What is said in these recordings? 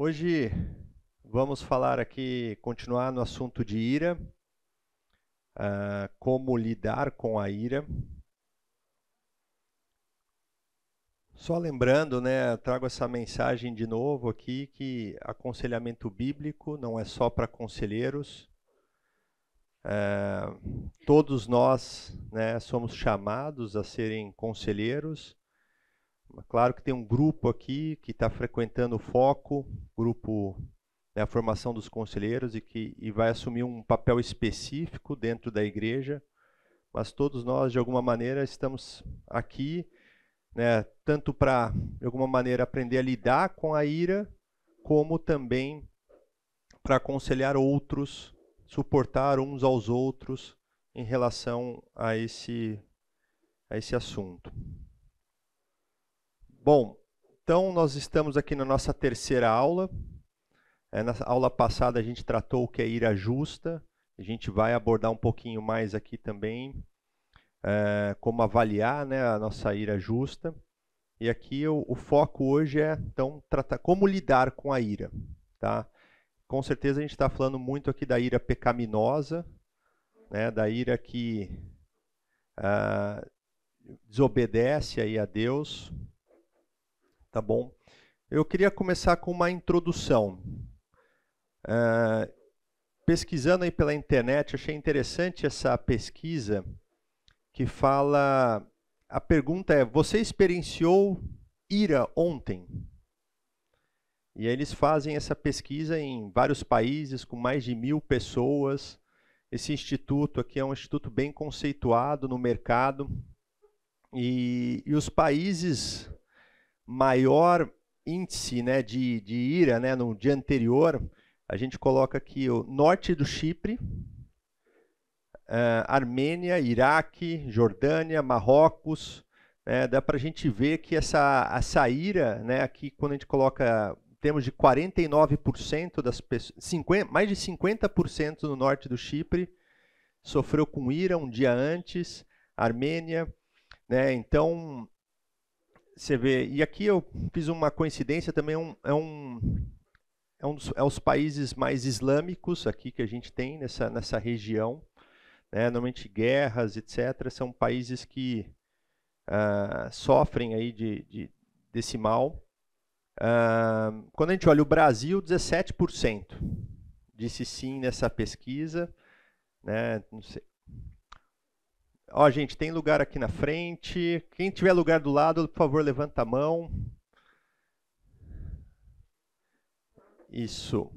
Hoje vamos falar aqui, continuar no assunto de ira, como lidar com a ira. Só lembrando, né, eu trago essa mensagem de novo aqui, que aconselhamento bíblico não é só para conselheiros. Todos nós, né, somos chamados a serem conselheiros. Claro que tem um grupo aqui que está frequentando o foco, grupo, né, a formação dos conselheiros, e vai assumir um papel específico dentro da igreja, mas todos nós, de alguma maneira, estamos aqui, né, tanto para, de alguma maneira, aprender a lidar com a ira, como também para aconselhar outros, suportar uns aos outros em relação a esse assunto. Bom, então nós estamos aqui na nossa terceira aula. Na aula passada a gente tratou o que é ira justa. A gente vai abordar um pouquinho mais aqui também como avaliar, né, a nossa ira justa. E aqui o foco hoje é, então, tratar como lidar com a ira. Tá? Com certeza a gente está falando muito aqui da ira pecaminosa, né, da ira que desobedece aí a Deus. Tá bom? Eu queria começar com uma introdução. Pesquisando aí pela internet, achei interessante essa pesquisa que fala... A pergunta é, você experienciou ira ontem? E aí eles fazem essa pesquisa em vários países, com mais de 1.000 pessoas. Esse instituto aqui é um instituto bem conceituado no mercado. E os países... maior índice, né, de ira, né, no dia anterior, a gente coloca aqui o norte do Chipre, Armênia, Iraque, Jordânia, Marrocos. Dá para a gente ver que essa ira, né, aqui quando a gente coloca, temos de 49% das pessoas, mais de 50% no norte do Chipre sofreu com ira um dia antes, Armênia, né, então... Você vê, e aqui eu fiz uma coincidência também, é os países mais islâmicos aqui que a gente tem nessa região, né? Normalmente guerras, etc., são países que sofrem aí desse mal. Quando a gente olha o Brasil, 17% disse sim nessa pesquisa, né? Não sei. Ó, gente, tem lugar aqui na frente. Quem tiver lugar do lado, por favor, levanta a mão. Isso.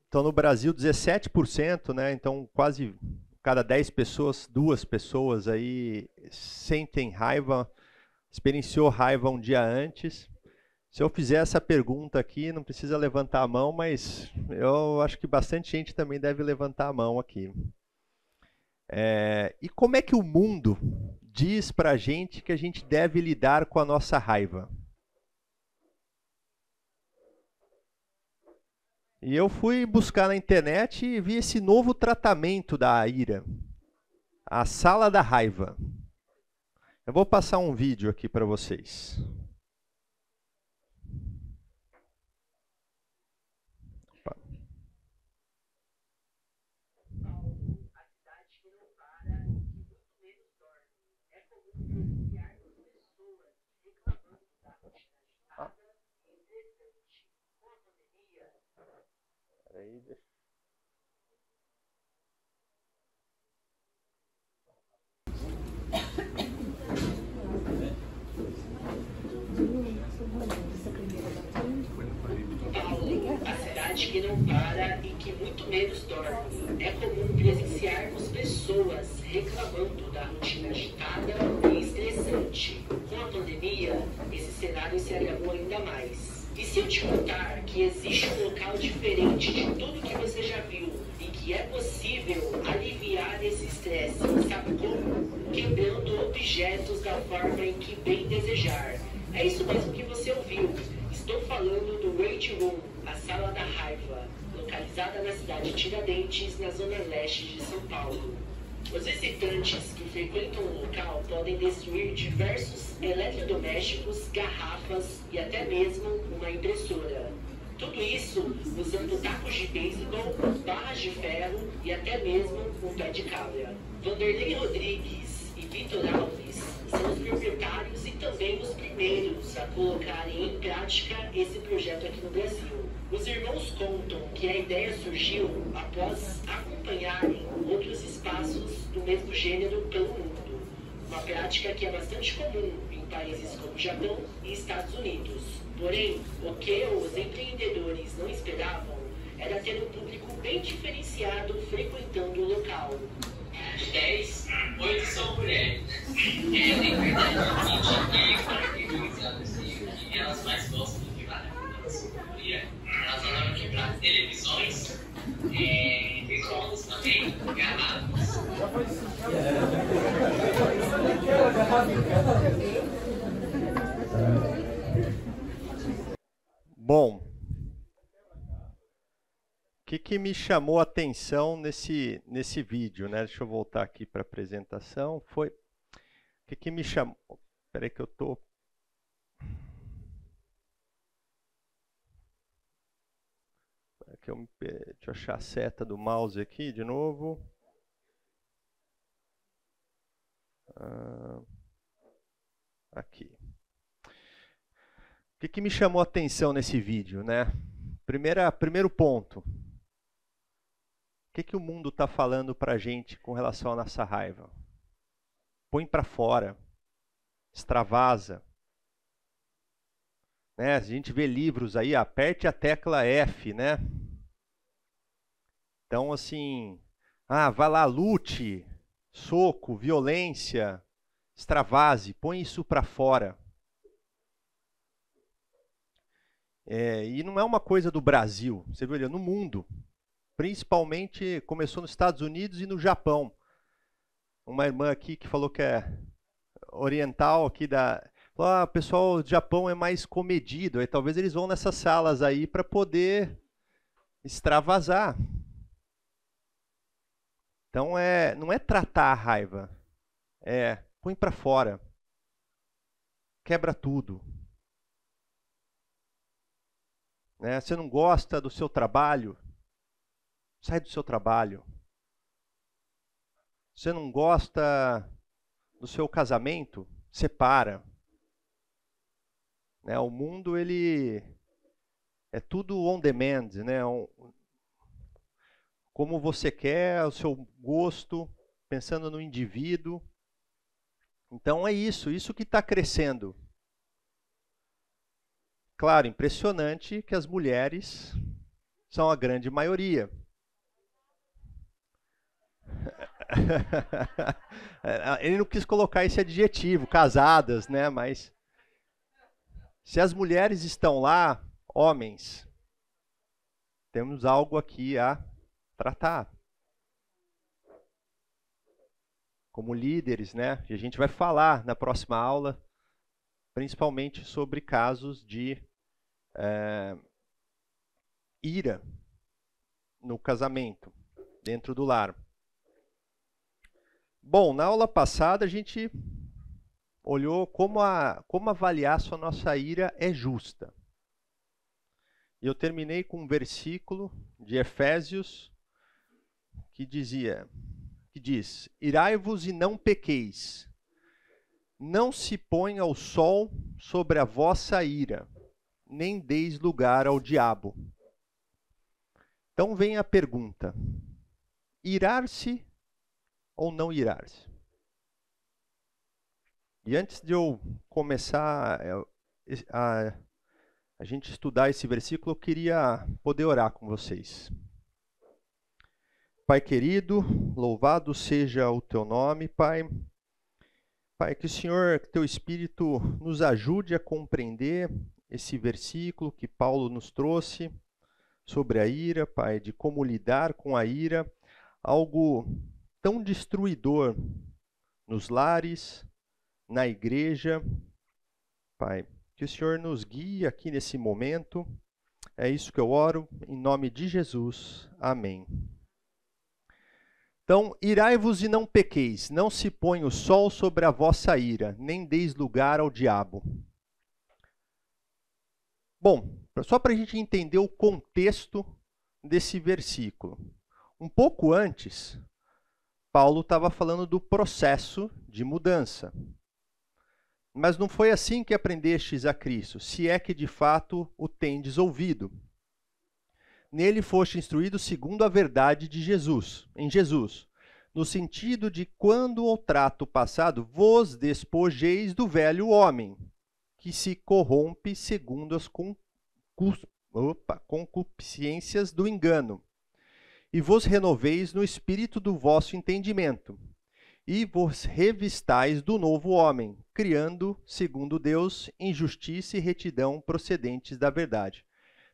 Então, no Brasil, 17%, né? Então, quase cada 10 pessoas, 2 pessoas aí sentem raiva, experienciou raiva um dia antes. Se eu fizer essa pergunta aqui, não precisa levantar a mão, mas eu acho que bastante gente também deve levantar a mão aqui. E como é que o mundo diz para a gente que a gente deve lidar com a nossa raiva? E eu fui buscar na internet e vi esse novo tratamento da ira, a sala da raiva. Eu vou passar um vídeo aqui para vocês. A cidade que não para e que muito menos dorme. É comum presenciarmos pessoas reclamando da rotina agitada e estressante. Com a pandemia, esse cenário se agravou ainda mais. E se eu te contar que existe um local diferente de tudo que você já viu e que é possível aliviar esse estresse, sabe como? Quebrando objetos da forma em que bem desejar. É isso mesmo que você ouviu. Estou falando do Rage Room, a sala da raiva, localizada na cidade de Tiradentes, na zona leste de São Paulo. Os visitantes que frequentam o local podem destruir diversos eletrodomésticos, garrafas e até mesmo uma impressora. Tudo isso usando tacos de beisebol, barras de ferro e até mesmo um pé de cabra. Vanderlei Rodrigues e Vitor Alves são os proprietários e também os primeiros a colocarem em prática esse projeto aqui no Brasil. Os irmãos contam que a ideia surgiu após acompanharem outros espaços do mesmo gênero pelo mundo. Uma prática que é bastante comum em países como Japão e Estados Unidos. Porém, o que os empreendedores não esperavam era ter um público bem diferenciado frequentando o local. 10, 8 são mulheres. É verdade, a gente caracterizado assim, que elas mais gostam de quebrar. Elas adoram quebrar televisões, micro-ondas também, garrafas. Bom, o que me chamou a atenção nesse vídeo, né? Deixa eu voltar aqui para a apresentação. Foi o que me chamou. Espera aí que eu tô. Deixa eu achar a seta do mouse aqui de novo. Aqui. O que me chamou a atenção nesse vídeo, né? Primeiro ponto. O que o mundo está falando para a gente com relação à nossa raiva? Põe para fora. Extravasa. Né? A gente vê livros aí, aperte a tecla F, né? Então, assim, vai lá, lute, soco, violência, extravase, põe isso para fora. E não é uma coisa do Brasil, você viu, no mundo. Principalmente começou nos Estados Unidos e no Japão. Uma irmã aqui que falou que é oriental aqui falou, o pessoal do Japão é mais comedido, aí talvez eles vão nessas salas aí para poder extravasar. Então não é tratar a raiva, põe para fora, quebra tudo. Né? Você não gosta do seu trabalho? Sai do seu trabalho. Você não gosta do seu casamento? Separa. Né? O mundo ele é tudo on demand, né? Como você quer, o seu gosto, pensando no indivíduo. Então é isso que está crescendo. Claro, impressionante que as mulheres são a grande maioria. Ele não quis colocar esse adjetivo, casadas, né? Mas se as mulheres estão lá, homens, temos algo aqui a tratar. Como líderes, né? E a gente vai falar na próxima aula, principalmente sobre casos de ira no casamento, dentro do lar. Bom, na aula passada a gente olhou como avaliar se a nossa ira é justa. E eu terminei com um versículo de Efésios que diz: irai-vos e não pequeis, não se ponha o sol sobre a vossa ira, nem deis lugar ao diabo. Então vem a pergunta: irar-se ou não irar-se? E antes de eu começar a gente estudar esse versículo, eu queria poder orar com vocês. Pai querido, louvado seja o teu nome, Pai. Pai, que o Senhor, que teu Espírito nos ajude a compreender esse versículo que Paulo nos trouxe sobre a ira, Pai, de como lidar com a ira, algo tão destruidor nos lares, na igreja. Pai, que o Senhor nos guie aqui nesse momento. É isso que eu oro, em nome de Jesus. Amém. Então, irai-vos e não pequeis, não se põe o sol sobre a vossa ira, nem deis lugar ao diabo. Bom, só para a gente entender o contexto desse versículo. Um pouco antes, Paulo estava falando do processo de mudança. Mas não foi assim que aprendestes a Cristo, se é que de fato o tendes ouvido. Nele foste instruído segundo a verdade de Jesus, em Jesus, no sentido de quando o trato passado vos despojeis do velho homem, que se corrompe segundo as concupiscências do engano, e vos renoveis no espírito do vosso entendimento, e vos revistais do novo homem, criando, segundo Deus, em justiça e retidão procedentes da verdade.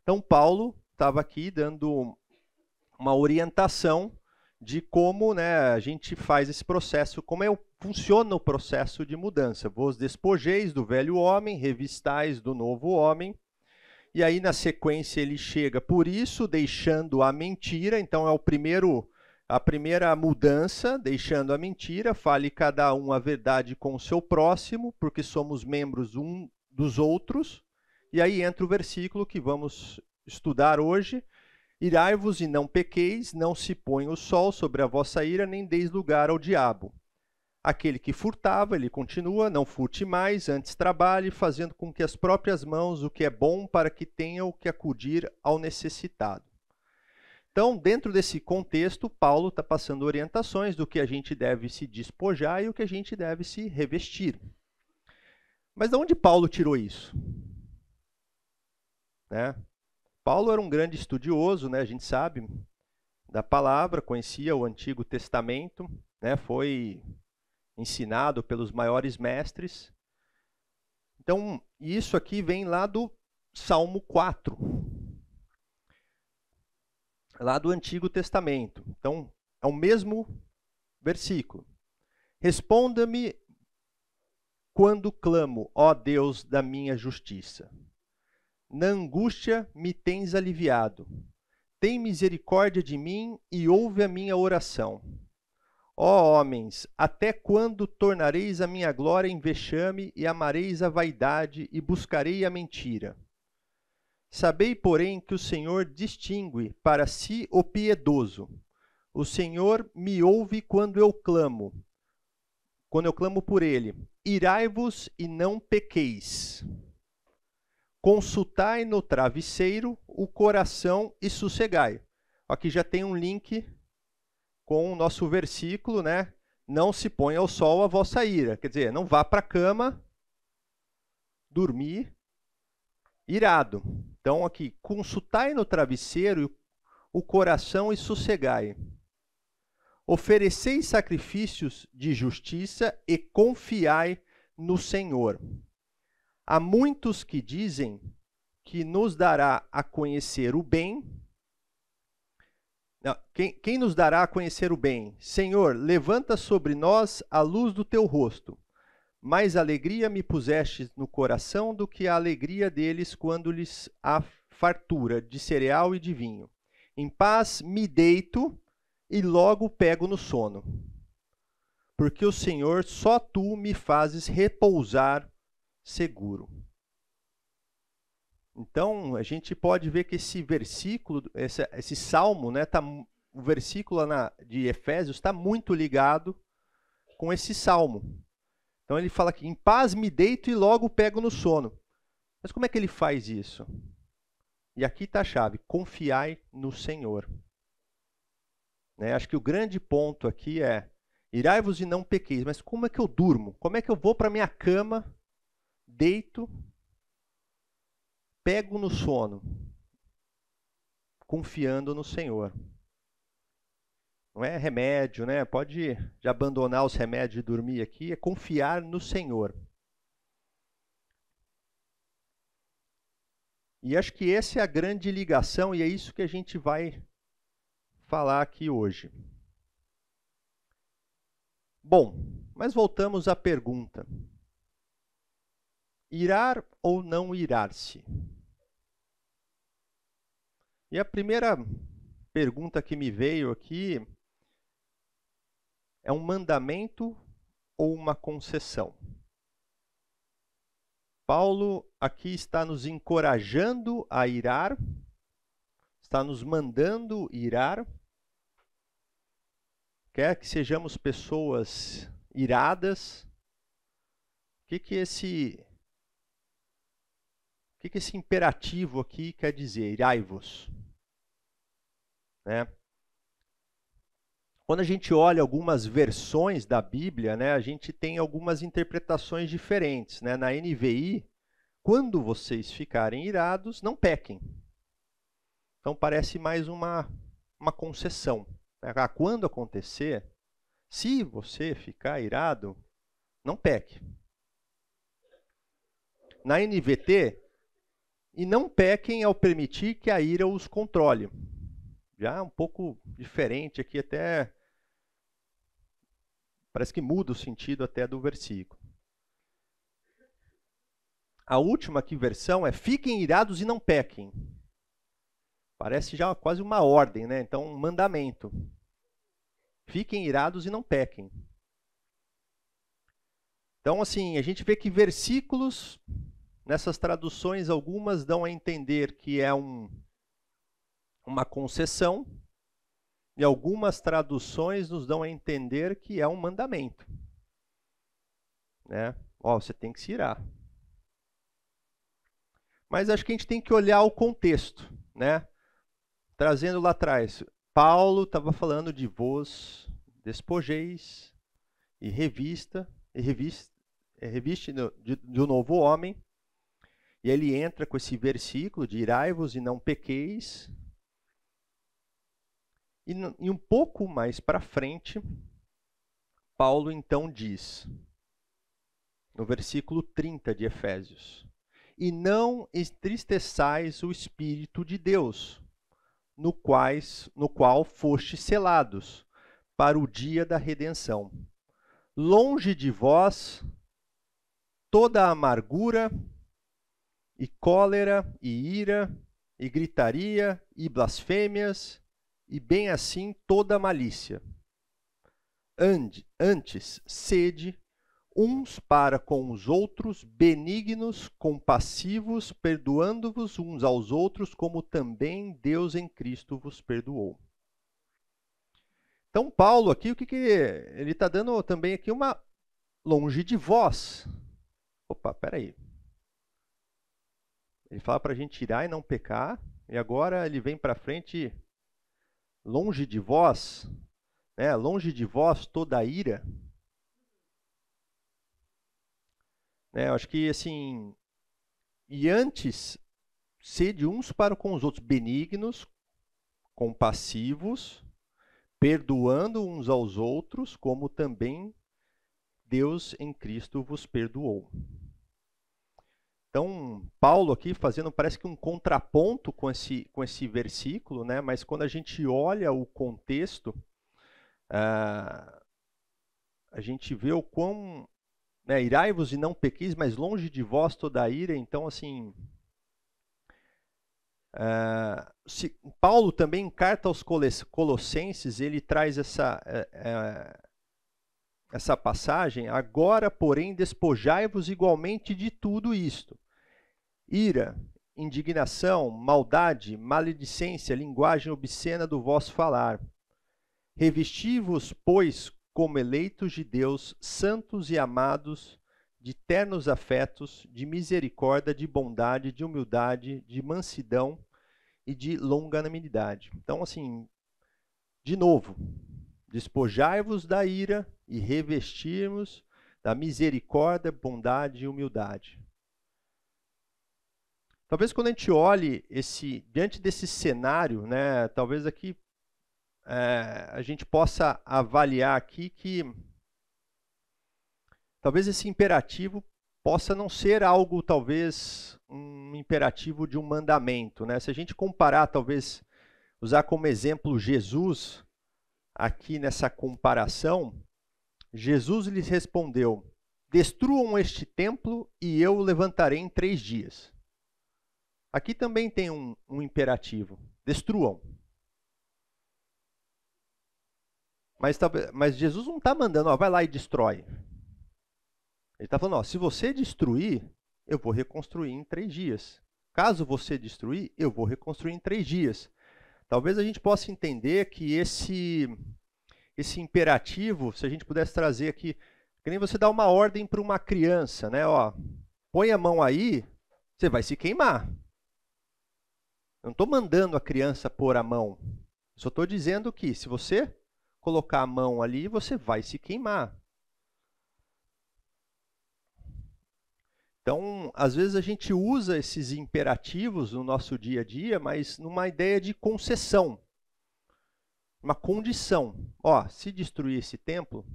Então, Paulo estava aqui dando uma orientação de como, a gente faz esse processo, como funciona o processo de mudança. Vos despojeis do velho homem, revistais do novo homem. E aí, na sequência, ele chega, por isso, deixando a mentira. Então, é a primeira mudança, deixando a mentira. Fale cada um a verdade com o seu próximo, porque somos membros um dos outros. E aí entra o versículo que vamos estudar hoje. Irai-vos e não pequeis, não se põe o sol sobre a vossa ira, nem deis lugar ao diabo. Aquele que furtava, ele continua, não furte mais, antes trabalhe, fazendo com que as próprias mãos o que é bom, para que tenha o que acudir ao necessitado. Então, dentro desse contexto, Paulo está passando orientações do que a gente deve se despojar e o que a gente deve se revestir. Mas de onde Paulo tirou isso? Paulo era um grande estudioso, a gente sabe, da palavra, conhecia o Antigo Testamento, foi ensinado pelos maiores mestres. Então, isso aqui vem lá do Salmo 4, lá do Antigo Testamento. Então, é o mesmo versículo. Responda-me quando clamo, ó Deus da minha justiça. Na angústia me tens aliviado. Tem misericórdia de mim e ouve a minha oração. Ó homens, até quando tornareis a minha glória em vexame e amareis a vaidade e buscarei a mentira? Sabei, porém, que o Senhor distingue para si o piedoso. O Senhor me ouve quando eu clamo por ele. Irai-vos e não pequeis. Consultai no travesseiro o coração e sossegai. Aqui já tem um link com o nosso versículo, Não se ponha ao sol a vossa ira. Quer dizer, não vá para a cama dormir irado. Então aqui, consultai no travesseiro o coração e sossegai. Ofereceis sacrifícios de justiça e confiai no Senhor. Há muitos que dizem que nos dará a conhecer o bem. Não, quem nos dará a conhecer o bem? Senhor, levanta sobre nós a luz do teu rosto. Mais alegria me pusestes no coração do que a alegria deles quando lhes há fartura de cereal e de vinho. Em paz me deito e logo pego no sono. Porque o Senhor, só tu me fazes repousar seguro. Então, a gente pode ver que esse versículo, esse salmo, o versículo de Efésios está muito ligado com esse salmo. Então ele fala aqui, em paz me deito e logo pego no sono. Mas como é que ele faz isso? E aqui está a chave, confiai no Senhor. Acho que o grande ponto aqui é, irai-vos e não pequeis. Mas como é que eu durmo? Como é que eu vou para a minha cama, deito, pego no sono? Confiando no Senhor. Não é remédio, Pode já abandonar os remédios e dormir aqui, é confiar no Senhor. E acho que essa é a grande ligação e é isso que a gente vai falar aqui hoje. Bom, mas voltamos à pergunta. Irar ou não irar-se? E a primeira pergunta que me veio aqui é um mandamento ou uma concessão? Paulo aqui está nos encorajando a irar, está nos mandando irar, quer que sejamos pessoas iradas. O que esse imperativo aqui quer dizer? Irai-vos. Né? Quando a gente olha algumas versões da Bíblia, né, a gente tem algumas interpretações diferentes. Né? Na NVI, quando vocês ficarem irados, não pequem. Então parece mais uma concessão. Né? Quando acontecer, se você ficar irado, não peque. Na NVT, e não pequem ao permitir que a ira os controle. Já um pouco diferente aqui, até parece que muda o sentido até do versículo. A última aqui versão é: fiquem irados e não pequem. Parece já quase uma ordem, né? Então, um mandamento. Fiquem irados e não pequem. Então, assim, a gente vê que versículos, nessas traduções, algumas dão a entender que é uma concessão, e algumas traduções nos dão a entender que é um mandamento. Né? Você tem que se irar. Mas acho que a gente tem que olhar o contexto. Né? Trazendo lá atrás, Paulo estava falando de vos despojeis e reviste de um novo homem. E ele entra com esse versículo de irai-vos e não pequeis. E um pouco mais para frente, Paulo então diz, no versículo 30 de Efésios: e não entristeçais o Espírito de Deus, no qual fostes selados para o dia da redenção. Longe de vós toda a amargura, e cólera, e ira, e gritaria, e blasfêmias, e bem assim toda a malícia. Antes, sede uns para com os outros, benignos, compassivos, perdoando-vos uns aos outros, como também Deus em Cristo vos perdoou. Então, Paulo aqui, o que ele está dando também aqui? Uma longe de vós. Opa, peraí. Ele fala para a gente irar e não pecar, e agora ele vem para frente, longe de vós, né? Longe de vós toda a ira. Né? Eu acho que assim, e antes, sede uns para com os outros, benignos, compassivos, perdoando uns aos outros, como também Deus em Cristo vos perdoou. Então, Paulo aqui fazendo, parece que um contraponto com esse versículo, né? Mas quando a gente olha o contexto, a gente vê o quão... Né, irai-vos e não pequeis, mas longe de vós toda a ira. Então, assim... Paulo também, em carta aos Colossenses, ele traz essa passagem: agora, porém, despojai-vos igualmente de tudo isto: ira, indignação, maldade, maledicência, linguagem obscena do vosso falar. Revesti-vos, pois, como eleitos de Deus, santos e amados, de ternos afetos, de misericórdia, de bondade, de humildade, de mansidão e de longanimidade. Então, assim, de novo, despojai-vos da ira e revestirmos da misericórdia, bondade e humildade. Talvez quando a gente olhe diante desse cenário, né, talvez aqui a gente possa avaliar aqui que talvez esse imperativo possa não ser algo, talvez, um imperativo de um mandamento. Né? Se a gente comparar, talvez, usar como exemplo Jesus, aqui nessa comparação, Jesus lhes respondeu: destruam este templo e eu o levantarei em 3 dias. Aqui também tem um imperativo: destruam. Mas Jesus não está mandando, ó, vai lá e destrói. Ele está falando, ó, se você destruir, eu vou reconstruir em 3 dias. Caso você destruir, eu vou reconstruir em 3 dias. Talvez a gente possa entender que esse imperativo, se a gente pudesse trazer aqui, que nem você dá uma ordem para uma criança, né? Ó, põe a mão aí, você vai se queimar. Eu não estou mandando a criança pôr a mão. Só estou dizendo que se você colocar a mão ali, você vai se queimar. Então, às vezes a gente usa esses imperativos no nosso dia a dia, mas numa ideia de concessão. Uma condição. Ó, se destruir esse templo,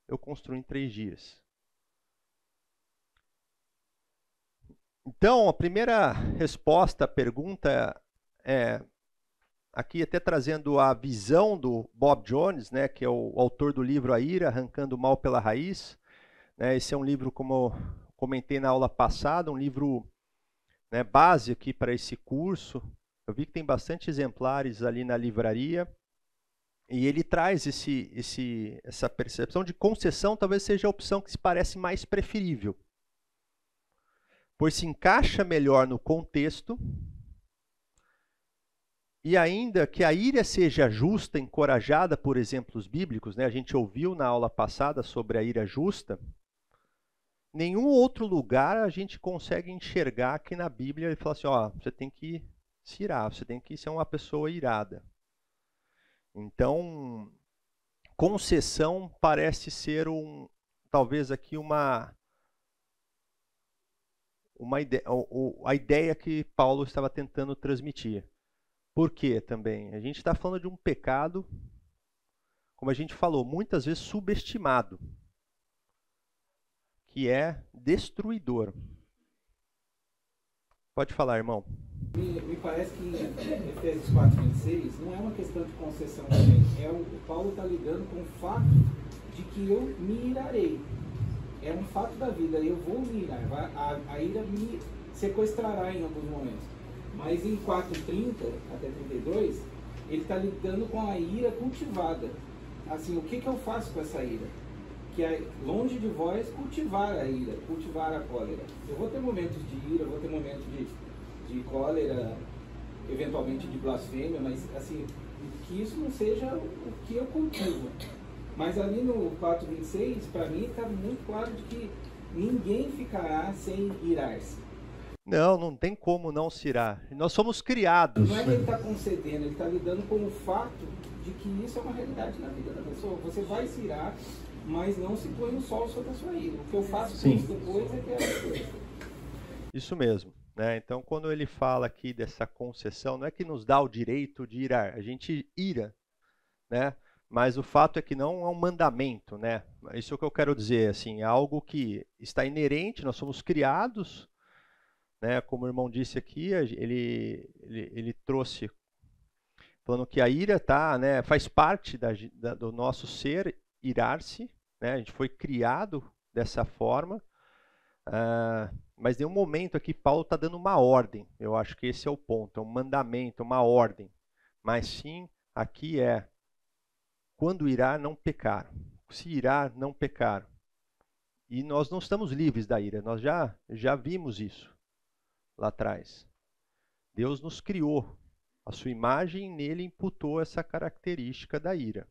eu construo em 3 dias. Então, a primeira resposta à pergunta é, aqui até trazendo a visão do Bob Jones, né, que é o autor do livro A Ira, Arrancando o Mal pela Raiz. Né, esse é um livro, como eu comentei na aula passada, um livro, né, base aqui para esse curso. Eu vi que tem bastante exemplares ali na livraria. E ele traz essa percepção de concessão, talvez seja a opção que se parece mais preferível. Pois se encaixa melhor no contexto, e ainda que a ira seja justa, encorajada por exemplos bíblicos, né? A gente ouviu na aula passada sobre a ira justa, nenhum outro lugar a gente consegue enxergar que na Bíblia ele fala assim, ó, você tem que se irar, você tem que ser uma pessoa irada. Então, concessão parece ser talvez aqui a ideia que Paulo estava tentando transmitir. Por quê também? A gente está falando de um pecado, como a gente falou, muitas vezes subestimado, que é destruidor. Pode falar, irmão. Me parece que em Efésios 4:26 não é uma questão de concessão também. O Paulo está lidando com o fato de que eu me irarei. É um fato da vida, eu vou me irar. A ira me sequestrará em alguns momentos. Mas em 4:30 até 32, ele está lidando com a ira cultivada. Assim, o que eu faço com essa ira? Que é longe de vós cultivar a ira, cultivar a cólera. Eu vou ter momentos de ira, eu vou ter momentos de cólera, eventualmente de blasfêmia, mas assim, que isso não seja o que eu cultivo. Mas ali no 4:26, para mim, está muito claro de que ninguém ficará sem irar-se. Não tem como não se irar. Nós somos criados. Não é que ele está concedendo, ele está lidando com o fato de que isso é uma realidade na vida da pessoa. Você vai se irar, mas não se põe o sol sobre a sua ira. O que eu faço com isso depois é que é coisa. Isso mesmo. Né? Então, quando ele fala aqui dessa concessão, não é que nos dá o direito de irar, a gente ira, né? Mas o fato é que não é um mandamento, né? Isso é o que eu quero dizer, assim, é algo que está inerente, nós somos criados, né? Como o irmão disse aqui, ele trouxe, falando que a ira né, faz parte do nosso ser, irar-se, né? A gente foi criado dessa forma. Mas em um momento aqui Paulo está dando uma ordem, eu acho que esse é o ponto, é um mandamento, uma ordem, mas sim, aqui quando irar não pecar, se irar não pecar, e nós não estamos livres da ira, nós já vimos isso lá atrás. Deus nos criou, a sua imagem e nele imputou essa característica da ira.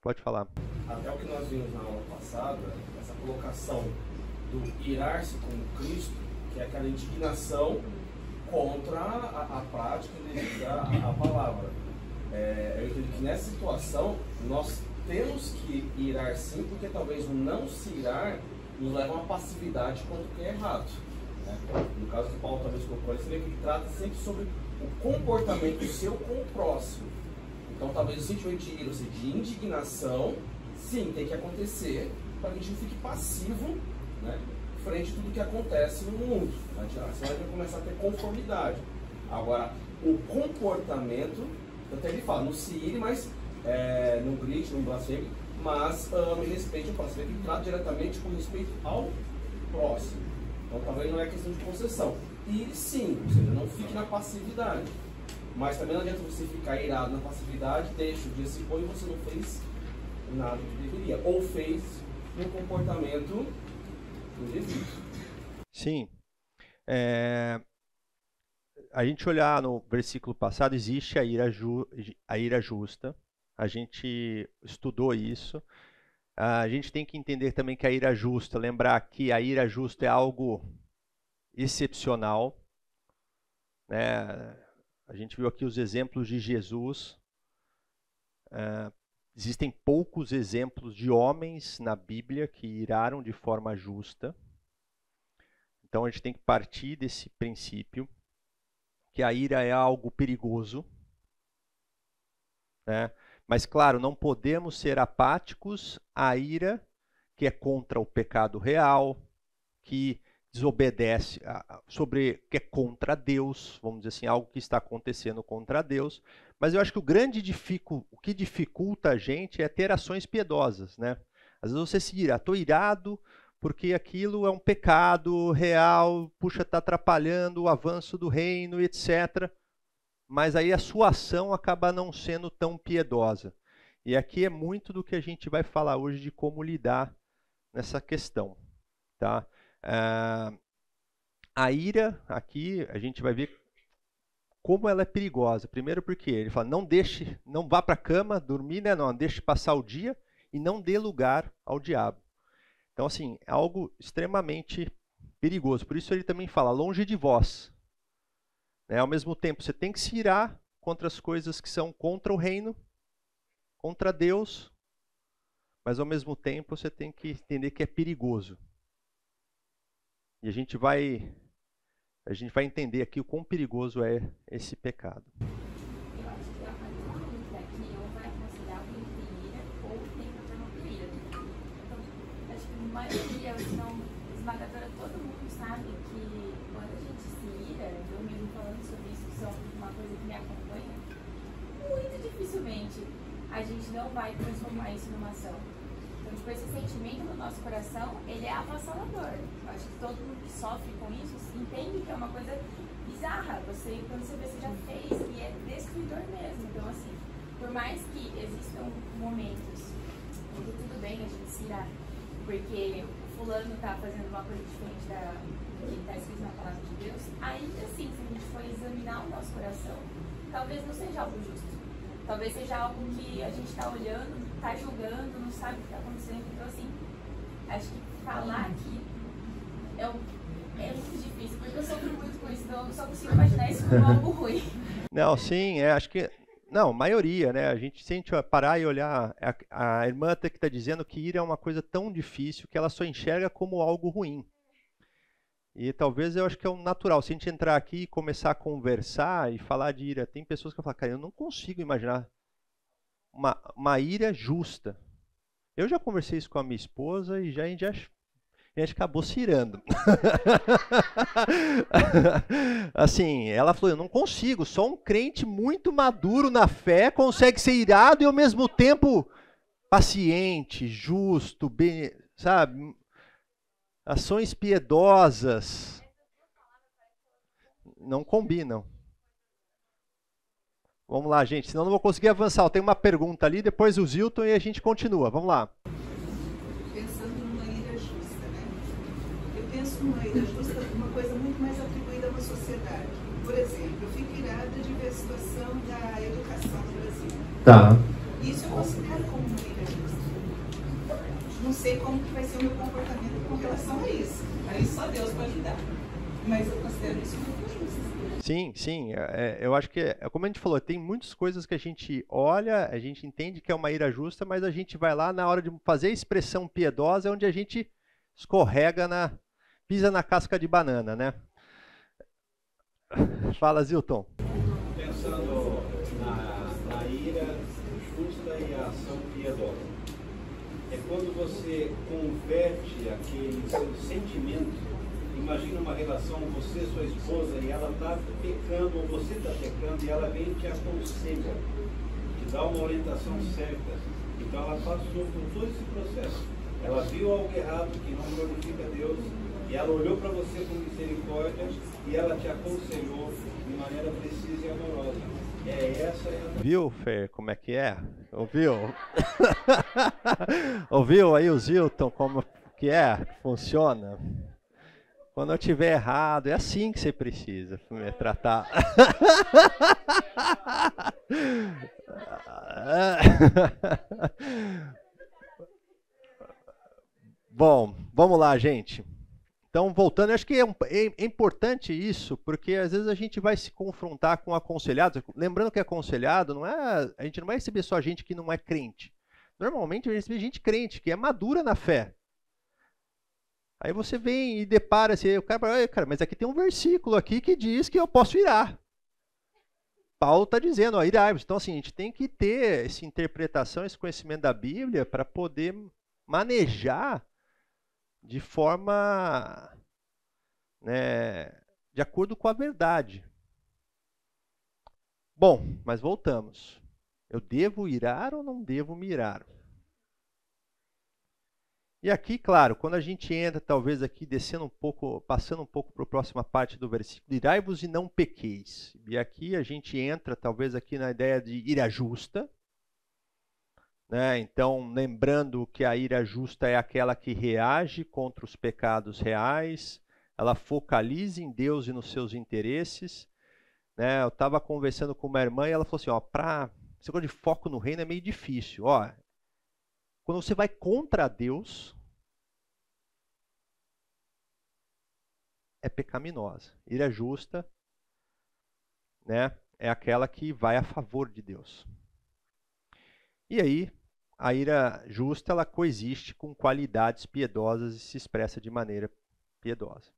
Pode falar. Até o que nós vimos na aula passada, essa colocação do irar-se como Cristo, que é aquela indignação contra a prática da palavra. Eu acredito que nessa situação nós temos que irar sim, porque talvez o não se irar nos leva a uma passividade quanto que é errado. Né? No caso que Paulo talvez colocou, ele trata sempre sobre o comportamento seu com o próximo. Então talvez o sentimento de ira, ou seja, de indignação, sim, tem que acontecer para que a gente não fique passivo, né, frente a tudo que acontece no mundo. Senão a gente vai começar a ter conformidade. Agora, o comportamento, até ele fala, não se ire, mas não grite, não blasfeme, mas ame e respeite o próximo. Ele trata diretamente com respeito ao próximo. Então talvez não é questão de concessão. E sim, ou seja, não fique na passividade. Mas também não adianta você ficar irado na passividade, deixa o dia se pôr e você não fez nada que deveria. Ou fez um comportamento indevido. Sim. A gente olhar no versículo passado, existe a ira justa. A gente estudou isso. A gente tem que entender também que a ira justa, lembrar que a ira justa é algo excepcional, né? A gente viu aqui os exemplos de Jesus. Existem poucos exemplos de homens na Bíblia que iraram de forma justa. Então a gente tem que partir desse princípio que a ira é algo perigoso, né? Mas claro, não podemos ser apáticos à ira que é contra o pecado real, que desobedece, que é contra Deus, vamos dizer assim, algo que está acontecendo contra Deus. Mas eu acho que o que dificulta a gente é ter ações piedosas, né? Às vezes você se ira, estou irado porque aquilo é um pecado real, puxa, está atrapalhando o avanço do reino, etc. Mas aí a sua ação acaba não sendo tão piedosa. E aqui é muito do que a gente vai falar hoje de como lidar nessa questão, tá? A ira, aqui, a gente vai ver como ela é perigosa. Primeiro porque ele fala, não vá para a cama dormir, né? Não, deixe passar o dia e não dê lugar ao diabo. Então, assim, é algo extremamente perigoso. Por isso ele também fala, longe de vós. Ao mesmo tempo, você tem que se irar contra as coisas que são contra o reino, contra Deus, mas ao mesmo tempo você tem que entender que é perigoso. E a gente vai entender aqui o quão perigoso é esse pecado. Eu acho que a maioria daqui ou vai considerar alguém que tem ira ou tem problema com ira. Então, acho que a maioria, se não esmagadora, todo mundo sabe que quando a gente se ira, eu mesmo falando sobre isso, que é uma coisa que me acompanha, muito dificilmente a gente não vai transformar isso numa ação. Então, tipo, esse sentimento no nosso coração, ele é avassalador. Eu acho que todo mundo que sofre com isso entende que é uma coisa bizarra. Quando você vê, você já fez e é destruidor mesmo. Então, assim, por mais que existam momentos em que tudo bem a gente se irar, porque o fulano está fazendo uma coisa diferente do que está escrito na palavra de Deus, ainda assim, se a gente for examinar o nosso coração, talvez não seja algo justo. Talvez seja algo que a gente está olhando, está julgando, não sabe o que está acontecendo. Então, assim, acho que falar aqui é muito difícil, porque eu sofro muito com isso, então eu só consigo imaginar isso como algo ruim. Não, sim, acho que... Não, maioria, né? A gente sente parar e olhar... A irmã que está dizendo que ira é uma coisa tão difícil que ela só enxerga como algo ruim. E talvez eu acho que é o natural. Se a gente entrar aqui e começar a conversar e falar de ira, tem pessoas que falam, cara, eu não consigo imaginar uma ira justa. Eu já conversei isso com a minha esposa e a gente acabou se irando. Assim, ela falou, eu não consigo, só um crente muito maduro na fé consegue ser irado e ao mesmo tempo paciente, justo, bem, sabe? Ações piedosas não combinam. Vamos lá, gente, senão não vou conseguir avançar. Eu tenho uma pergunta ali, depois o Zilton e a gente continua. Vamos lá. Pensando numa ira justa, né? Eu penso numa ira justa uma coisa muito mais atribuída a uma sociedade. Por exemplo, eu fico irada de ver a situação da educação no Brasil. Tá. Isso eu considero como uma ira justa. Não sei como que vai ser o meu comportamento com relação a isso. Aí só Deus pode dar. Mas eu considero isso muito justo. Sim, sim. Eu acho que, como a gente falou, tem muitas coisas que a gente olha, a gente entende que é uma ira justa, mas a gente vai lá na hora de fazer a expressão piedosa, onde a gente escorrega, pisa na casca de banana, né? Fala, Zilton. Pensando na ira justa e a ação piedosa. É quando você converte aquele seu sentimento. Imagina uma relação, você e sua esposa, e ela está pecando, ou você está pecando, e ela vem e te aconselha, te dá uma orientação certa. Então ela passou por todo esse processo. Ela viu algo errado que não glorifica Deus, E ela olhou para você com misericórdia e ela te aconselhou de maneira precisa e amorosa. Essa é a... Viu, Fer, como é que é? Ouviu? Ouviu aí o Zilton como que é? Funciona? Quando eu estiver errado, é assim que você precisa me tratar. Bom, vamos lá, gente. Então, voltando, acho que é importante isso, porque às vezes a gente vai se confrontar com aconselhados. Lembrando que aconselhado não é, a gente não vai receber só gente que não é crente. Normalmente a gente recebe gente crente, que é madura na fé. Aí você vem e depara assim, o cara fala, cara, mas aqui tem um versículo aqui que diz que eu posso irar. Paulo está dizendo, ó, irai-vos. Então, assim, a gente tem que ter essa interpretação, esse conhecimento da Bíblia para poder manejar de forma, né, de acordo com a verdade. Bom, mas voltamos. Eu devo irar ou não devo me irar? E aqui, claro, quando a gente entra, talvez aqui descendo um pouco, passando um pouco para a próxima parte do versículo, irai-vos e não pequeis. E aqui a gente entra, talvez aqui na ideia de ira justa, né? Então, lembrando que a ira justa é aquela que reage contra os pecados reais, ela focaliza em Deus e nos seus interesses, né? Eu estava conversando com uma irmã e ela falou assim, ó, esse negócio de foco no reino é meio difícil, ó. Quando você vai contra Deus, é pecaminosa. Ira justa, né, é aquela que vai a favor de Deus. E aí, a ira justa, ela coexiste com qualidades piedosas e se expressa de maneira piedosa.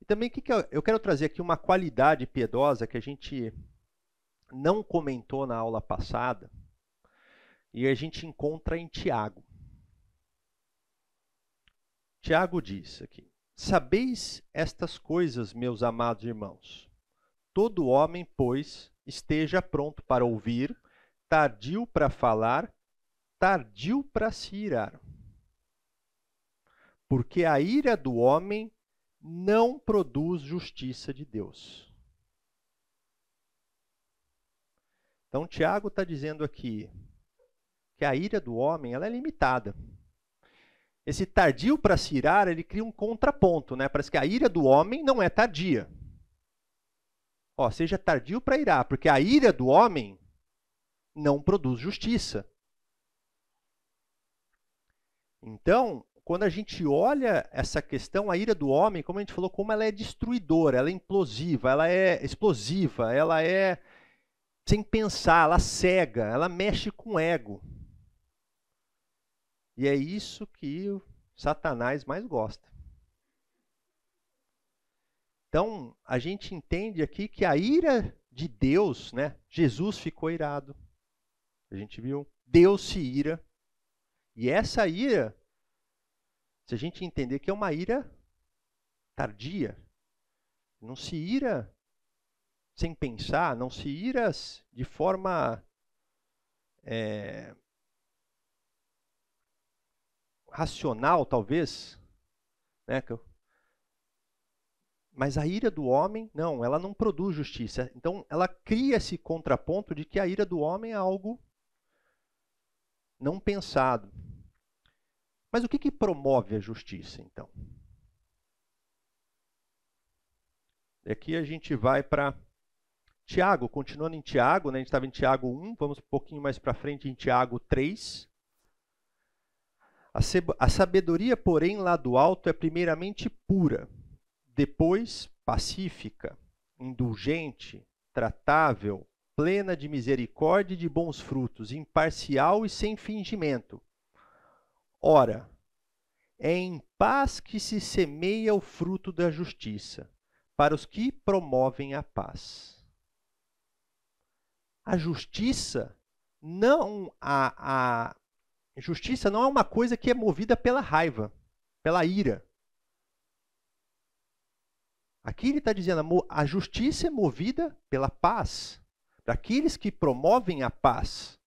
E também, eu quero trazer aqui uma qualidade piedosa que a gente não comentou na aula passada, e a gente encontra em Tiago. Tiago diz aqui, sabeis estas coisas, meus amados irmãos. Todo homem, pois, esteja pronto para ouvir, tardio para falar, tardio para se irar. Porque a ira do homem não produz justiça de Deus. Então, Tiago está dizendo aqui que a ira do homem ela é limitada. Esse tardio para se irar, ele cria um contraponto, né? Parece que a ira do homem não é tardia. Ó, seja tardio para irar, porque a ira do homem não produz justiça. Então, quando a gente olha essa questão, a ira do homem, como a gente falou, como ela é destruidora, ela é implosiva, ela é explosiva, ela é sem pensar, ela cega, ela mexe com o ego. E é isso que o Satanás mais gosta. Então, a gente entende aqui que a ira de Deus, né? Jesus ficou irado. A gente viu, Deus se ira. E essa ira, se a gente entender que é uma ira tardia, não se ira sem pensar, não se ira de forma racional, talvez, né? Mas a ira do homem, não, ela não produz justiça. Então, ela cria esse contraponto de que a ira do homem é algo não pensado. Mas o que promove a justiça, então? E aqui a gente vai para Tiago, continuando em Tiago, né? A gente estava em Tiago 1, vamos um pouquinho mais para frente em Tiago 3. A sabedoria, porém, lá do alto é primeiramente pura, depois pacífica, indulgente, tratável, plena de misericórdia e de bons frutos, imparcial e sem fingimento. Ora, é em paz que se semeia o fruto da justiça, para os que promovem a paz. A justiça não justiça não é uma coisa que é movida pela raiva, pela ira. Aqui ele está dizendo, a justiça é movida pela paz, para aqueles que promovem a paz.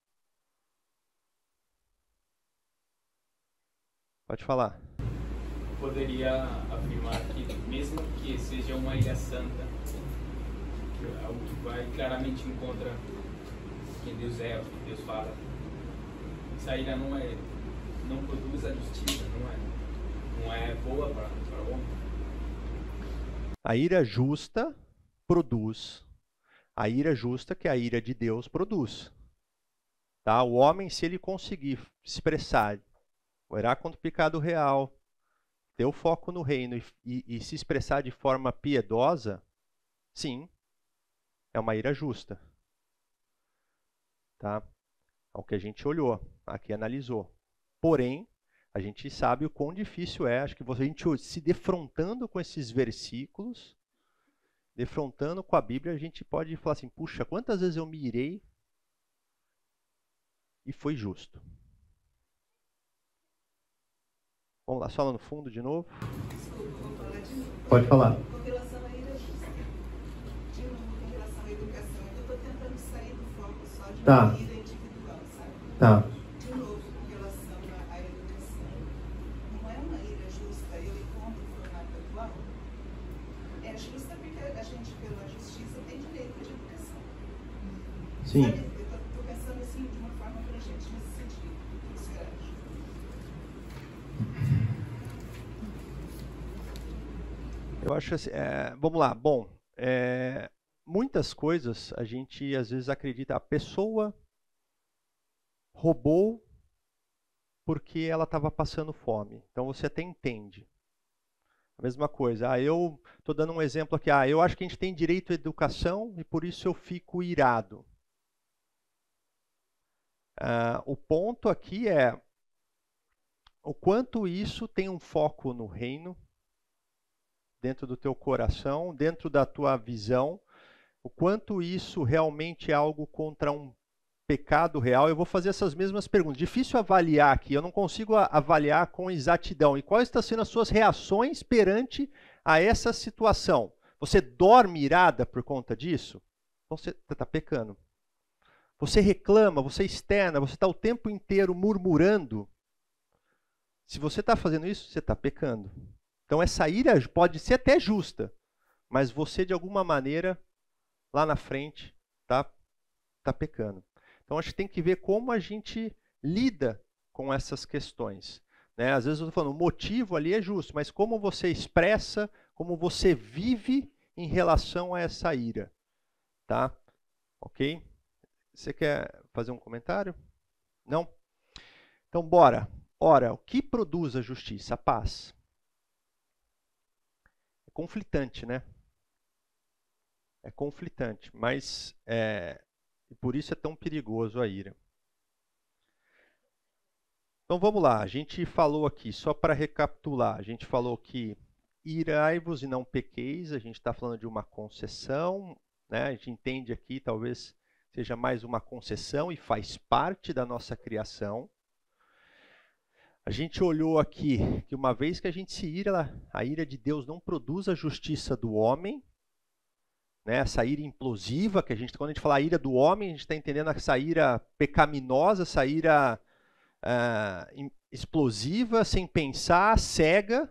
Pode falar. poderia afirmar que, mesmo que seja uma ira santa, algo que vai claramente contra quem Deus é, o que Deus fala, essa ira não produz a justiça, não é boa para o homem. A ira justa produz a ira justa que a ira de Deus produz. Tá? O homem, se ele conseguir expressar, orar contra o pecado real, ter o foco no reino e se expressar de forma piedosa, sim, é uma ira justa. Tá? É o que a gente olhou, aqui analisou. Porém, a gente sabe o quão difícil é, acho que a gente se defrontando com esses versículos, defrontando com a Bíblia, a gente pode falar assim, puxa, quantas vezes eu me irei e foi justo. Vamos lá, só lá no fundo de novo. Desculpa, vou falar de novo. Pode falar. Com relação à ira justa. De novo, com relação à educação. Eu estou tentando sair do foco só de uma ira individual, sabe? Tá. De novo, com relação à educação. Não é uma ira justa, eu encontro o formato atual. É justa porque a gente, pela justiça, tem direito de educação. Sim. Sabe? Eu estou pensando assim de uma forma para a gente nesse sentido. O que você acha? Eu acho assim, vamos lá, bom, muitas coisas a gente às vezes acredita, a pessoa roubou porque ela estava passando fome, então você até entende. A mesma coisa, eu estou dando um exemplo aqui, eu acho que a gente tem direito à educação e por isso eu fico irado. O ponto aqui é o quanto isso tem um foco no reino, dentro do teu coração, dentro da tua visão, o quanto isso realmente é algo contra um pecado real. Eu vou fazer essas mesmas perguntas. Difícil avaliar aqui, eu não consigo avaliar com exatidão. E quais estão sendo as suas reações perante a essa situação? Você dorme irada por conta disso? Então você está pecando. Você reclama, você externa, você está o tempo inteiro murmurando. Se você está fazendo isso, você está pecando. Então essa ira pode ser até justa, mas você de alguma maneira, lá na frente, tá pecando. Então acho que tem que ver como a gente lida com essas questões. Né? Às vezes eu estou falando, o motivo ali é justo, mas como você expressa, como você vive em relação a essa ira. Tá? Ok? Você quer fazer um comentário? Não? Então bora. Ora, o que produz a justiça? A paz. É conflitante, né? É conflitante, mas e por isso é tão perigoso a ira. Então vamos lá, a gente falou aqui, só para recapitular, a gente falou que irai-vos e não pequeis, a gente está falando de uma concessão, né? A gente entende aqui, talvez seja mais uma concessão e faz parte da nossa criação. A gente olhou aqui que uma vez que a gente se ira, a ira de Deus não produz a justiça do homem, né? Essa ira implosiva, que quando a gente fala a ira do homem, a gente está entendendo essa ira pecaminosa, essa ira explosiva, sem pensar, cega.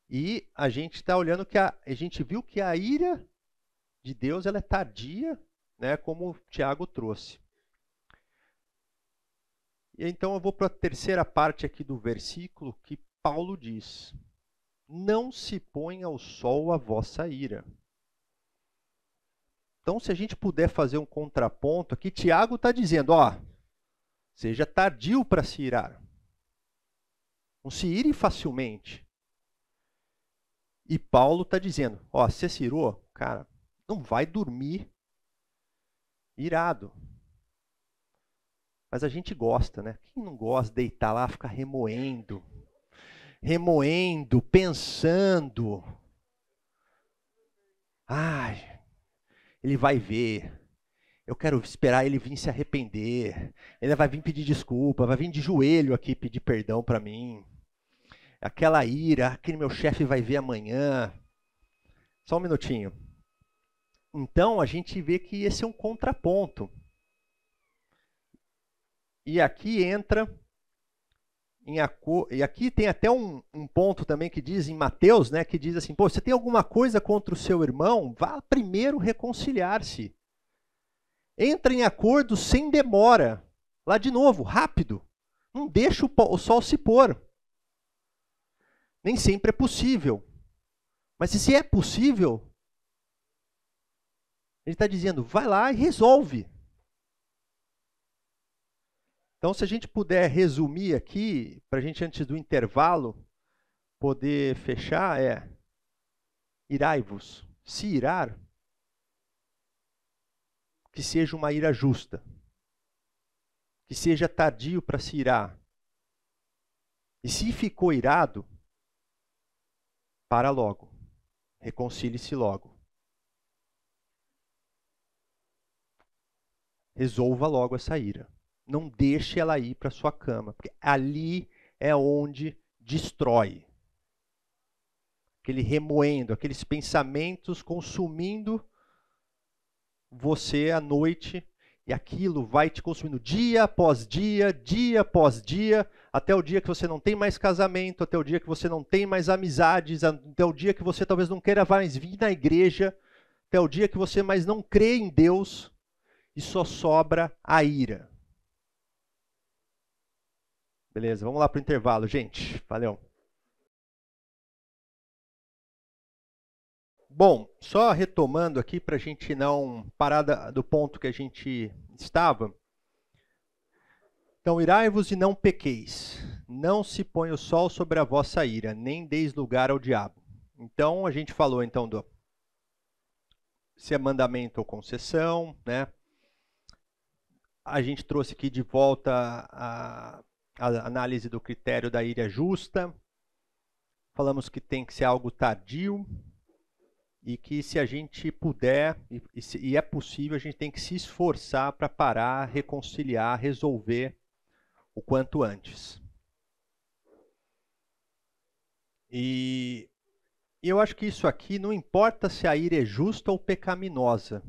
E a gente está olhando que a gente viu que a ira de Deus ela é tardia, né? Como o Tiago trouxe. E então eu vou para a terceira parte aqui do versículo que Paulo diz: não se põe ao sol a vossa ira. Então, se a gente puder fazer um contraponto aqui, Tiago está dizendo, seja tardio para se irar. Não se ire facilmente. E Paulo está dizendo, você se irou, cara, não vai dormir irado. Mas a gente gosta, né? Quem não gosta de deitar lá, ficar remoendo, pensando. Ele vai ver. Eu quero esperar ele vir se arrepender. Ele vai vir pedir desculpa, vai vir de joelho aqui pedir perdão para mim. Aquela ira, aquele meu chefe vai ver amanhã. Só um minutinho. Então, a gente vê que esse é um contraponto. E aqui entra e aqui tem até um ponto também que diz em Mateus, né, que diz assim, pô, você tem alguma coisa contra o seu irmão? Vá primeiro reconciliar-se. Entra em acordo sem demora. Lá de novo, rápido. Não deixa o sol se pôr. Nem sempre é possível. Mas se é possível, ele está dizendo, vai lá e resolve. Então, se a gente puder resumir aqui, para a gente, antes do intervalo, poder fechar, irai-vos. Se irar, que seja uma ira justa. Que seja tardio para se irar. E se ficou irado, para logo. Reconcilie-se logo. Resolva logo essa ira. Não deixe ela ir para sua cama, porque ali é onde destrói. Aquele remoendo, aqueles pensamentos consumindo você à noite, e aquilo vai te consumindo dia após dia, dia após dia, até o dia que você não tem mais casamento, até o dia que você não tem mais amizades, até o dia que você talvez não queira mais vir na igreja, até o dia que você mais não crê em Deus, e só sobra a ira. Beleza, vamos lá para o intervalo, gente. Valeu. Bom, só retomando aqui para a gente não parar do ponto que a gente estava. Então, irai-vos e não pequeis. Não se põe o sol sobre a vossa ira, nem deis lugar ao diabo. Então, a gente falou então se é mandamento ou concessão, né? A gente trouxe aqui de volta a análise do critério da ira justa. Falamos que tem que ser algo tardio e que se a gente puder, e é possível, a gente tem que se esforçar para parar, reconciliar, resolver o quanto antes. E eu acho que isso aqui não importa se a ira é justa ou pecaminosa.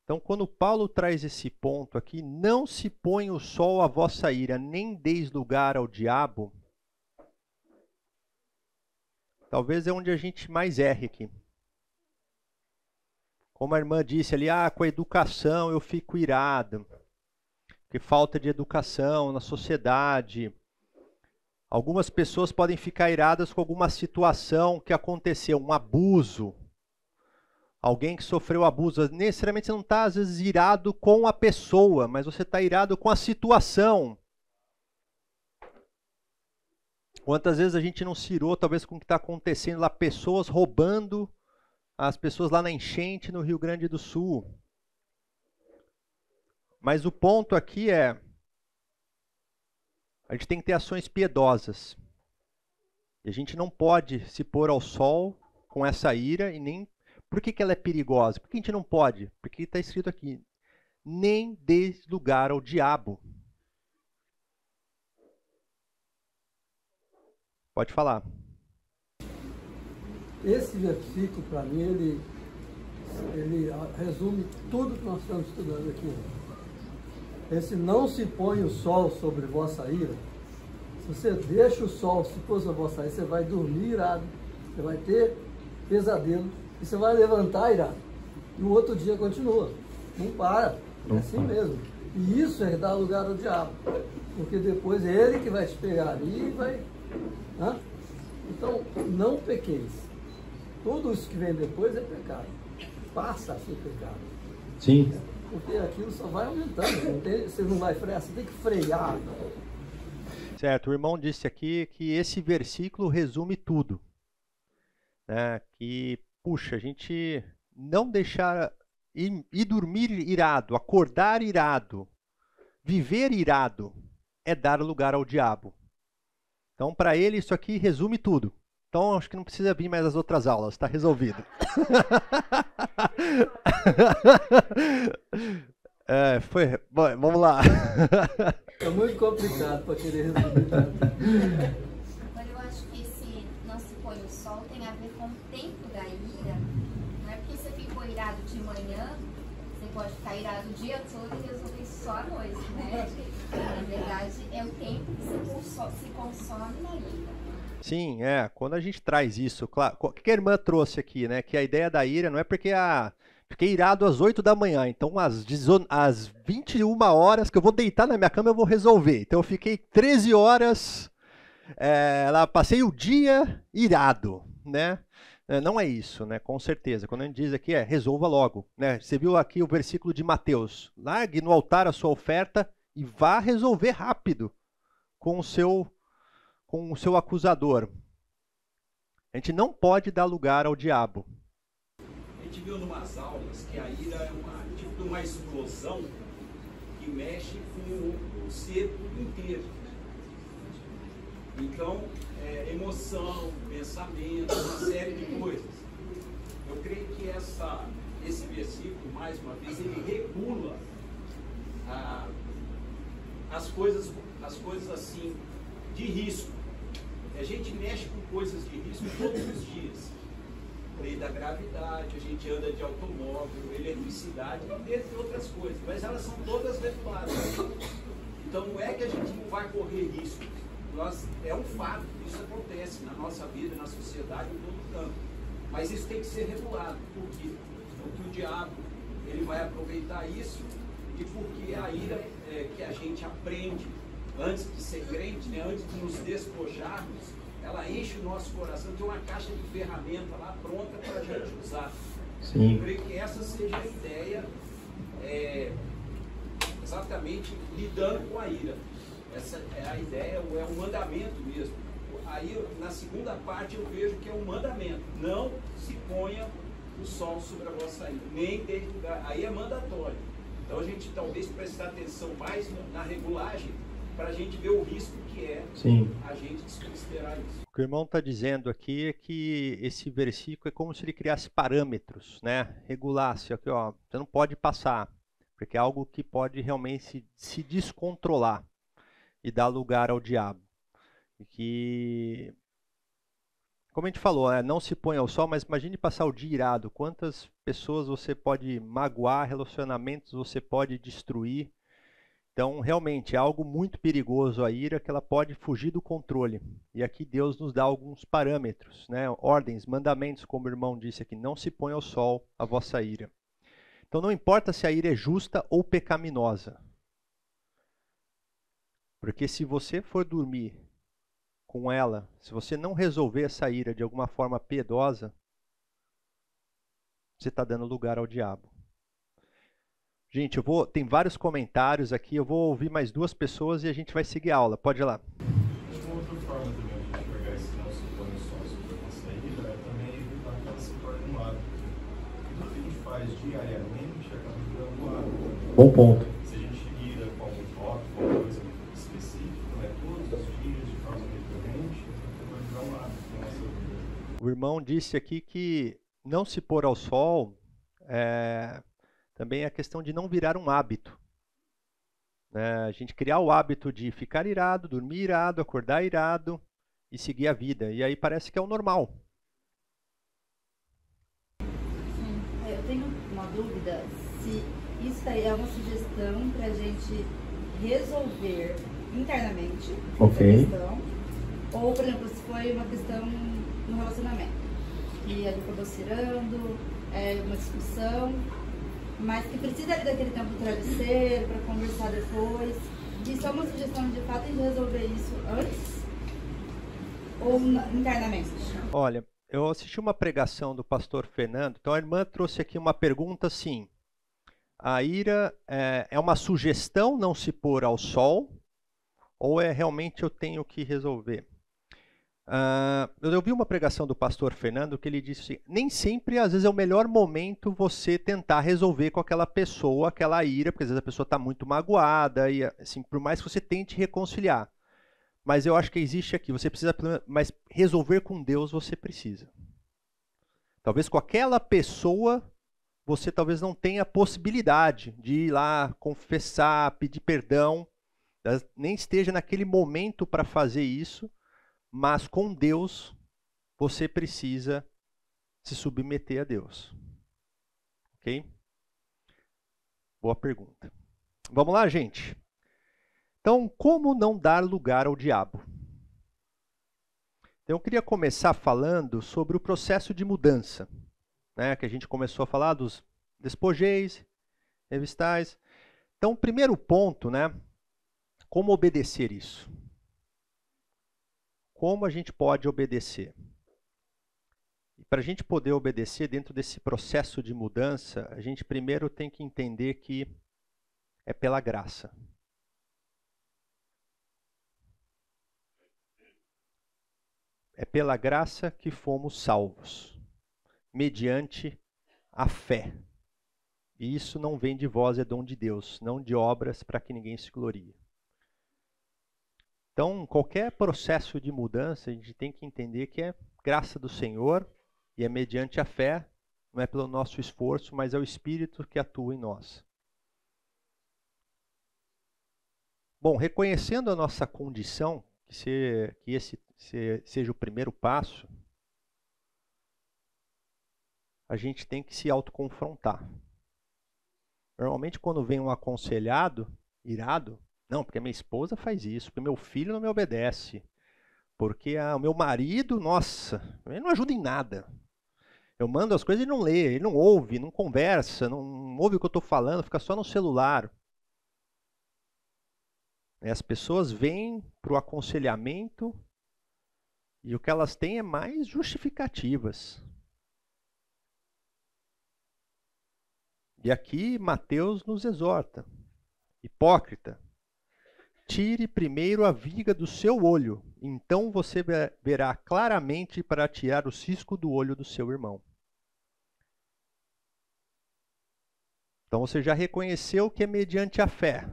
Então, quando Paulo traz esse ponto aqui, não se põe o sol à vossa ira, nem deis lugar ao diabo, talvez é onde a gente mais erre aqui. Como a irmã disse ali, com a educação eu fico irado, porque falta de educação na sociedade. Algumas pessoas podem ficar iradas com alguma situação que aconteceu, um abuso. Alguém que sofreu abuso, necessariamente você não está, às vezes, irado com a pessoa, mas você está irado com a situação. Quantas vezes a gente não se irou, talvez, com o que está acontecendo lá, pessoas roubando as pessoas lá na enchente no Rio Grande do Sul. Mas o ponto aqui a gente tem que ter ações piedosas. E a gente não pode se pôr ao sol com essa ira e nem... Por que ela é perigosa? Por que a gente não pode? Porque está escrito aqui, nem dê lugar ao diabo. Pode falar. Esse versículo, para mim, ele resume tudo que nós estamos estudando aqui. Esse não se põe o sol sobre vossa ira. Se você deixa o sol se pôr sobre vossa ira, você vai dormir irado, você vai ter pesadelo. E você vai levantar, irado. E o outro dia continua. Não para. É assim mesmo. E isso é dar lugar ao diabo. Porque depois é ele que vai te pegar ali e vai... Então, não pequeis. Tudo isso que vem depois é pecado. Passa a ser pecado. Sim. Porque aquilo só vai aumentando. Você não vai frear, você tem que frear. Certo. O irmão disse aqui que esse versículo resume tudo. Né? Que... Puxa, a gente não deixar ir dormir irado, acordar irado, viver irado, é dar lugar ao diabo. Então, para ele, isso aqui resume tudo. Então, acho que não precisa vir mais as outras aulas, está resolvido. Bom, vamos lá. É muito complicado para querer resumir tanto. Mas eu acho que esse não se põe o sol tem a ver com o tempo da ira. Não é porque você ficou irado de manhã, você pode ficar irado o dia todo e resolver isso só à noite, né? Na verdade, é o tempo que se consome na ira. Sim, quando a gente traz isso, claro, o que a irmã trouxe aqui, né? Que a ideia da ira não é porque fiquei irado às 8 da manhã, então às 21 horas que eu vou deitar na minha cama eu vou resolver. Então eu fiquei 13 horas, lá passei o dia irado, né? Não é isso, né? Com certeza. Quando a gente diz aqui resolva logo, né? Você viu aqui o versículo de Mateus, largue no altar a sua oferta e vá resolver rápido com o seu acusador. A gente não pode dar lugar ao diabo. A gente viu numas aulas que a ira é tipo uma explosão que mexe com o ser inteiro. Então, emoção, pensamento, uma série de coisas. Eu creio que esse versículo, mais uma vez, ele regula as coisas assim, de risco. A gente mexe com coisas de risco todos os dias. Lei da gravidade, a gente anda de automóvel, eletricidade, entre outras coisas. Mas elas são todas reguladas. Então não é que a gente não vai correr risco. É um fato, isso acontece na nossa vida, na sociedade, em todo canto. Mas isso tem que ser regulado. Por quê? Porque o diabo ele vai aproveitar isso e porque a ira que a gente aprende antes de ser crente, né, antes de nos despojarmos, ela enche o nosso coração, tem uma caixa de ferramenta lá pronta para a gente usar. Sim. Eu creio que essa seja a ideia, exatamente lidando com a ira. Essa é a ideia, é um mandamento mesmo. Aí, na segunda parte, eu vejo que é um mandamento. Não se ponha o sol sobre a vossa ira, nem dê lugar. Aí é mandatório. Então, a gente talvez prestar atenção mais na regulagem para a gente ver o risco que é a gente desconsiderar isso. O que o irmão está dizendo aqui é que esse versículo é como se ele criasse parâmetros, né? Regulasse, aqui, você não pode passar, porque é algo que pode realmente se descontrolar e dar lugar ao diabo. E que, como a gente falou, não se põe ao sol, mas imagine passar o dia irado. Quantas pessoas você pode magoar, relacionamentos você pode destruir. Então, realmente, é algo muito perigoso a ira, que ela pode fugir do controle. E aqui Deus nos dá alguns parâmetros, né? Ordens, mandamentos, como o irmão disse aqui, não se põe ao sol a vossa ira. Então, não importa se a ira é justa ou pecaminosa. Porque se você for dormir com ela, se você não resolver essa ira de alguma forma piedosa, você está dando lugar ao diabo. Gente, tem vários comentários aqui, eu vou ouvir mais 2 pessoas e a gente vai seguir a aula. Pode ir lá. Uma outra forma também de a gente pegar esse não se põe só sobre a nossa ira é também evitar que ela se torne um hábito. Tudo que a gente faz diariamente acaba virando um hábito. Bom ponto. Se a gente ira com algum tópico, alguma coisa específica, né, todos os dias, de forma recorrente, vai virar um hábito na nossa vida. O irmão disse aqui que não se pôr ao sol também é a questão de não virar um hábito. A gente criar o hábito de ficar irado, dormir irado, acordar irado e seguir a vida. E aí parece que é o normal. Sim, eu tenho uma dúvida se isso daí é uma sugestão para a gente resolver internamente essa questão, ou, por exemplo, se foi uma questão no relacionamento, que a gente acabou cirando, uma discussão, mas que precisa ali daquele tempo do travesseiro para conversar depois. Isso é uma sugestão de fato de resolver isso antes ou internamente? Olha, eu assisti uma pregação do pastor Fernando, então a irmã trouxe aqui uma pergunta assim: a ira é uma sugestão não se pôr ao sol ou realmente eu tenho que resolver? Eu ouvi uma pregação do pastor Fernando que ele disse assim, nem sempre, às vezes, é o melhor momento você tentar resolver com aquela pessoa, aquela ira, porque às vezes a pessoa está muito magoada, e assim, por mais que você tente reconciliar. Mas eu acho que existe aqui, você precisa, mas resolver com Deus você precisa. Talvez com aquela pessoa, você talvez não tenha a possibilidade de ir lá, confessar, pedir perdão, nem esteja naquele momento para fazer isso, mas com Deus, você precisa se submeter a Deus. Ok? Boa pergunta. Vamos lá, gente? Então, como não dar lugar ao diabo? Então, eu queria começar falando sobre o processo de mudança, né, que a gente começou a falar dos despojeis, revistais. Então, o primeiro ponto, né, como obedecer isso? Como a gente pode obedecer? E para a gente poder obedecer dentro desse processo de mudança, a gente primeiro tem que entender que é pela graça. É pela graça que fomos salvos, mediante a fé. E isso não vem de vós, é dom de Deus, não de obras para que ninguém se glorie. Então, qualquer processo de mudança, a gente tem que entender que é graça do Senhor e é mediante a fé, não é pelo nosso esforço, mas é o Espírito que atua em nós. Bom, reconhecendo a nossa condição, que esse seja o primeiro passo, a gente tem que se autoconfrontar. Normalmente, quando vem um aconselhado, irado, não, porque minha esposa faz isso, porque meu filho não me obedece, porque o meu marido, nossa, ele não ajuda em nada. Eu mando as coisas e ele não lê, ele não ouve, não conversa, não ouve o que eu estou falando, fica só no celular. As pessoas vêm para o aconselhamento e o que elas têm é mais justificativas. E aqui Mateus nos exorta: hipócrita, tire primeiro a viga do seu olho, então você verá claramente para tirar o cisco do olho do seu irmão. Então você já reconheceu que é mediante a fé.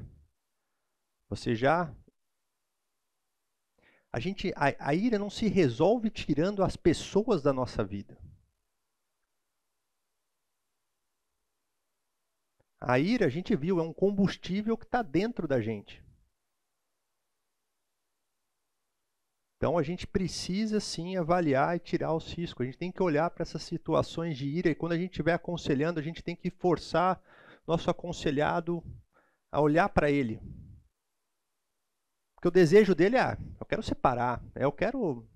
Você já... A ira não se resolve tirando as pessoas da nossa vida. A ira, a gente viu, é um combustível que está dentro da gente. Então a gente precisa sim avaliar e tirar o cisco. A gente tem que olhar para essas situações de ira e quando a gente estiver aconselhando, a gente tem que forçar nosso aconselhado a olhar para ele. Porque o desejo dele é, eu quero separar, eu quero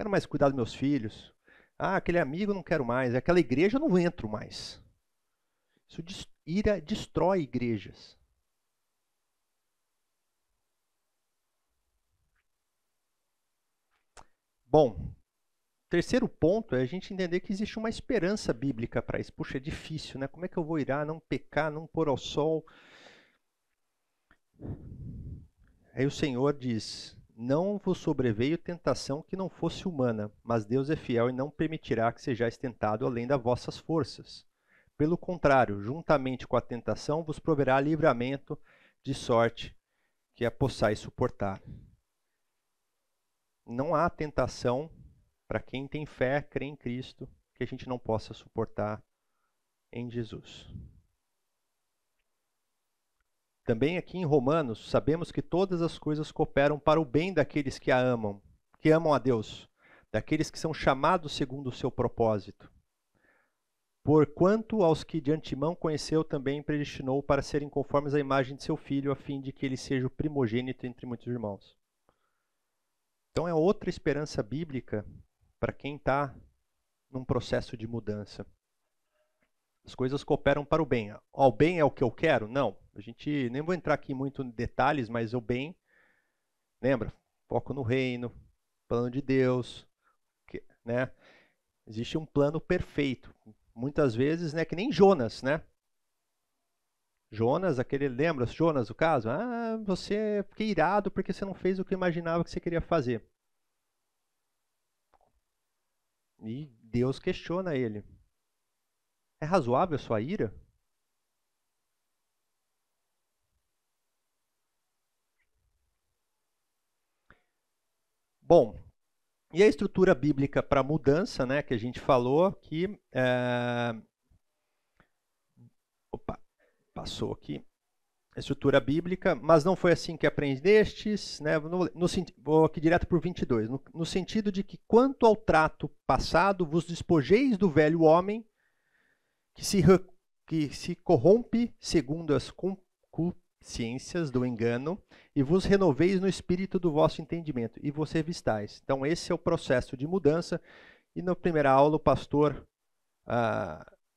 mais cuidar dos meus filhos. Aquele amigo eu não quero mais, aquela igreja eu não entro mais. Ira destrói igrejas. Bom, terceiro ponto é a gente entender que existe uma esperança bíblica para isso. Puxa, é difícil, né? Como é que eu vou irar, não pecar, não pôr ao sol? Aí o Senhor diz: não vos sobreveio tentação que não fosse humana, mas Deus é fiel e não permitirá que sejais tentado além das vossas forças. Pelo contrário, juntamente com a tentação vos proverá livramento, de sorte que a possais suportar. Não há tentação para quem tem fé, crê em Cristo, que a gente não possa suportar em Jesus. Também aqui em Romanos, sabemos que todas as coisas cooperam para o bem daqueles que amam a Deus, daqueles que são chamados segundo o seu propósito. Porquanto aos que de antemão conheceu também predestinou para serem conformes à imagem de seu Filho, a fim de que ele seja o primogênito entre muitos irmãos. Então é outra esperança bíblica para quem está num processo de mudança. As coisas cooperam para o bem. O bem é o que eu quero? Não. A gente nem vou entrar aqui muito em detalhes, mas o bem, lembra? Foco no reino, plano de Deus, né? Existe um plano perfeito. Muitas vezes, né, que nem Jonas, né? Jonas, lembra Jonas o caso? Você fiquei irado porque você não fez o que imaginava que você queria fazer. E Deus questiona ele. É razoável a sua ira? Bom, e a estrutura bíblica para mudança, né, que a gente falou que... Opa, passou aqui. A estrutura bíblica, mas não foi assim que aprendestes, né? Vou aqui direto para o 22. No sentido de que quanto ao trato passado, vos despojeis do velho homem, que se que se corrompe segundo as concupiscências do engano, e vos renoveis no espírito do vosso entendimento, e vos revistais. Então esse é o processo de mudança. E na primeira aula o pastor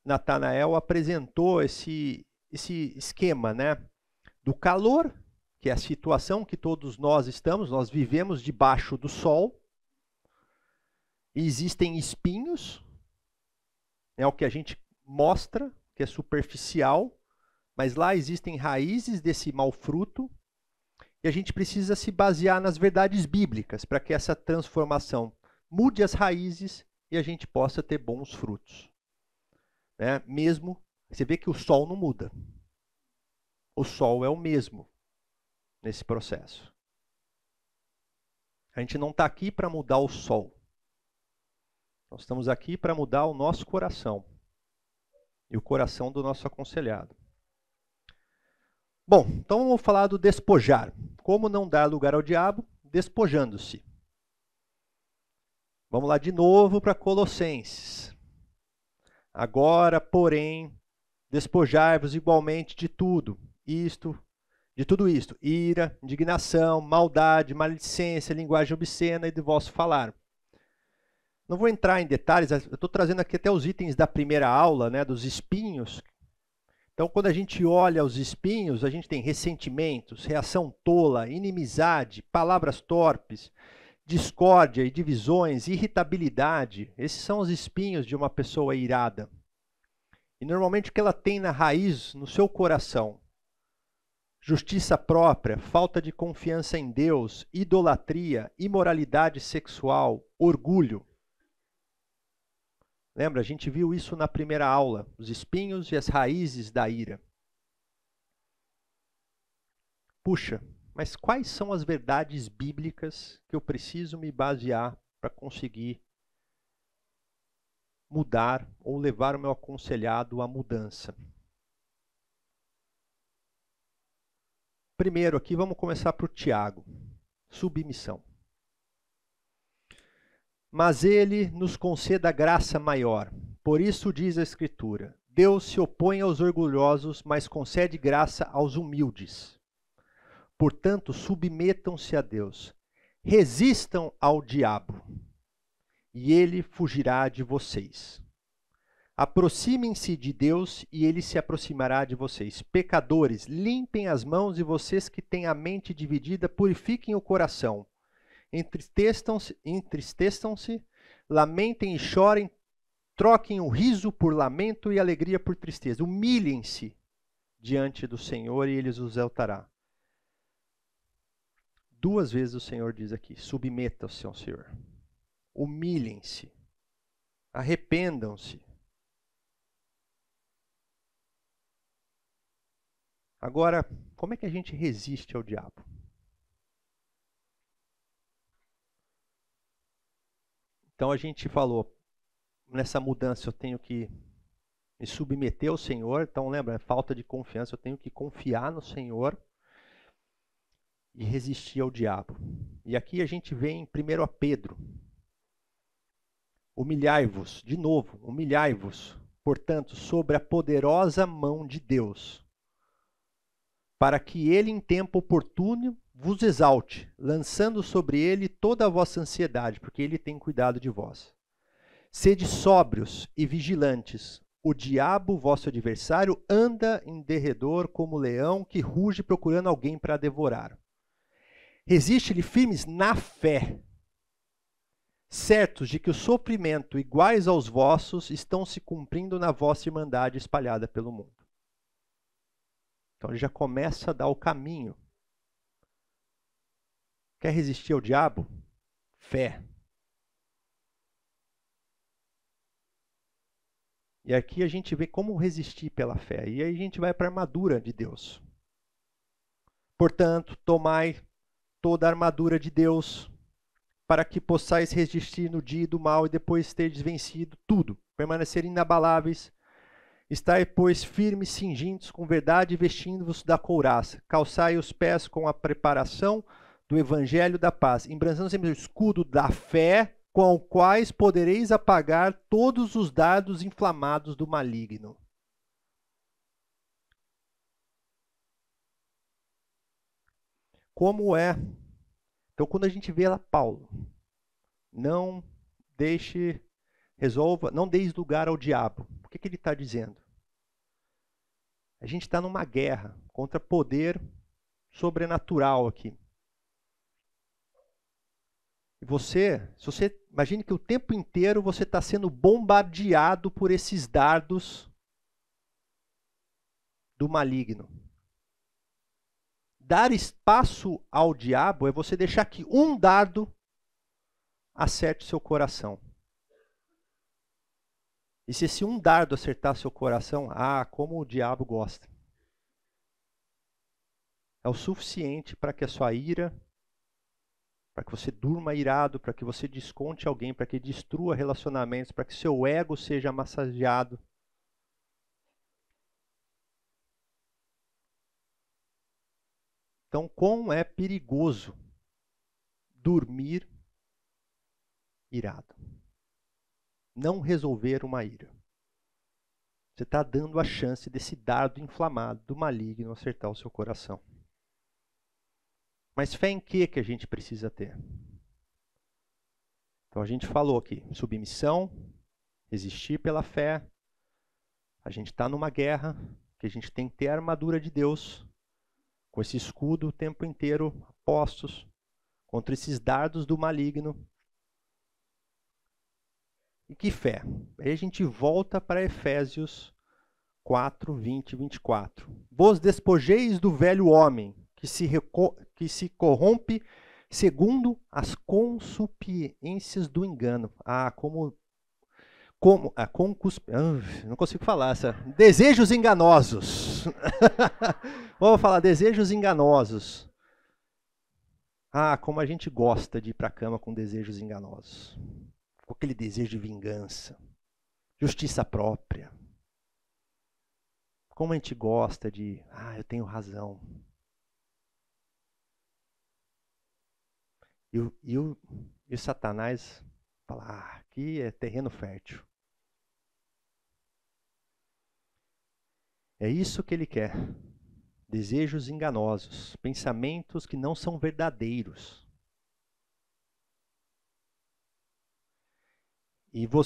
Natanael apresentou esse esquema, né, do calor, que é a situação que todos nós estamos, nós vivemos debaixo do sol, e existem espinhos, é o que a gente mostra, que é superficial, mas lá existem raízes desse mau fruto, e a gente precisa se basear nas verdades bíblicas para que essa transformação mude as raízes e a gente possa ter bons frutos. Né? Mesmo, você vê que o sol não muda. O sol é o mesmo nesse processo. A gente não está aqui para mudar o sol. Nós estamos aqui para mudar o nosso coração e o coração do nosso aconselhado. Bom, então vamos falar do despojar. Como não dar lugar ao diabo? Despojando-se. Vamos lá de novo para Colossenses. Agora, porém, despojai-vos igualmente de tudo isto, ira, indignação, maldade, maledicência, linguagem obscena e de vosso falar. Não vou entrar em detalhes, eu estou trazendo aqui até os itens da primeira aula, né, dos espinhos. Então, quando a gente olha os espinhos, a gente tem ressentimentos, reação tola, inimizade, palavras torpes, discórdia e divisões, irritabilidade. Esses são os espinhos de uma pessoa irada. E normalmente o que ela tem na raiz, no seu coração? Justiça própria, falta de confiança em Deus, idolatria, imoralidade sexual, orgulho. Lembra, a gente viu isso na primeira aula, os espinhos e as raízes da ira. Puxa, mas quais são as verdades bíblicas que eu preciso me basear para conseguir mudar ou levar o meu aconselhado à mudança? Primeiro aqui, vamos começar por Tiago. Submissão. Mas ele nos conceda graça maior. Por isso diz a Escritura: Deus se opõe aos orgulhosos, mas concede graça aos humildes. Portanto, submetam-se a Deus. Resistam ao diabo, e ele fugirá de vocês. Aproximem-se de Deus, e ele se aproximará de vocês. Pecadores, limpem as mãos, e vocês que têm a mente dividida, purifiquem o coração. Entristeçam-se, lamentem e chorem, troquem o riso por lamento e alegria por tristeza. Humilhem-se diante do Senhor, e ele os exaltará. 2 vezes o Senhor diz aqui: submetam-se ao Senhor. Humilhem-se. Arrependam-se. Agora, como é que a gente resiste ao diabo? Então a gente falou, nessa mudança eu tenho que me submeter ao Senhor. Então lembra, é falta de confiança, eu tenho que confiar no Senhor e resistir ao diabo. E aqui a gente vê em 1 Pedro. Humilhai-vos, de novo, humilhai-vos, portanto, sobre a poderosa mão de Deus, para que ele em tempo oportuno vos exalte, lançando sobre ele toda a vossa ansiedade, porque ele tem cuidado de vós. Sede sóbrios e vigilantes. O diabo, vosso adversário, anda em derredor como leão que ruge procurando alguém para devorar. Resiste-lhe firmes na fé, certos de que o sofrimento iguais aos vossos estão se cumprindo na vossa irmandade espalhada pelo mundo. Então ele já começa a dar o caminho. Quer resistir ao diabo? Fé. E aqui a gente vê como resistir pela fé. E aí a gente vai para a armadura de Deus. Portanto, tomai toda a armadura de Deus, para que possais resistir no dia do mal e depois terdes vencido tudo, permanecer inabaláveis. Estai, pois, firmes, cingidos com verdade e vestindo-vos da couraça. Calçai os pés com a preparação do evangelho da paz, embrançando sempre o escudo da fé, com o quais podereis apagar todos os dardos inflamados do maligno. como é. Então, quando a gente vê lá Paulo, não deixe, resolva, não deis lugar ao diabo. O que ele está dizendo? A gente está numa guerra contra poder sobrenatural aqui. E se você imagine que o tempo inteiro você está sendo bombardeado por esses dardos do maligno. Dar espaço ao diabo é você deixar que um dardo acerte seu coração. E se esse um dardo acertar seu coração, como o diabo gosta. É o suficiente para que a sua ira, para que você durma irado, para que você desconte alguém, para que destrua relacionamentos, para que seu ego seja massageado. Então, como é perigoso dormir irado. Não resolver uma ira. Você está dando a chance desse dardo inflamado do maligno acertar o seu coração. Mas fé em que a gente precisa ter? Então a gente falou aqui, submissão, resistir pela fé. A gente está numa guerra, que a gente tem que ter a armadura de Deus, com esse escudo o tempo inteiro postos, contra esses dardos do maligno. E que fé? Aí a gente volta para Efésios 4, 20 e 24. Vos despojeis do velho homem, que se corrompe segundo as concupiscências do engano. Não consigo falar essa. Desejos enganosos. Vamos falar desejos enganosos. Como a gente gosta de ir para a cama com desejos enganosos. Com aquele desejo de vingança, justiça própria. Como a gente gosta de, eu tenho razão. E o Satanás fala, aqui é terreno fértil. É isso que ele quer. Desejos enganosos, pensamentos que não são verdadeiros.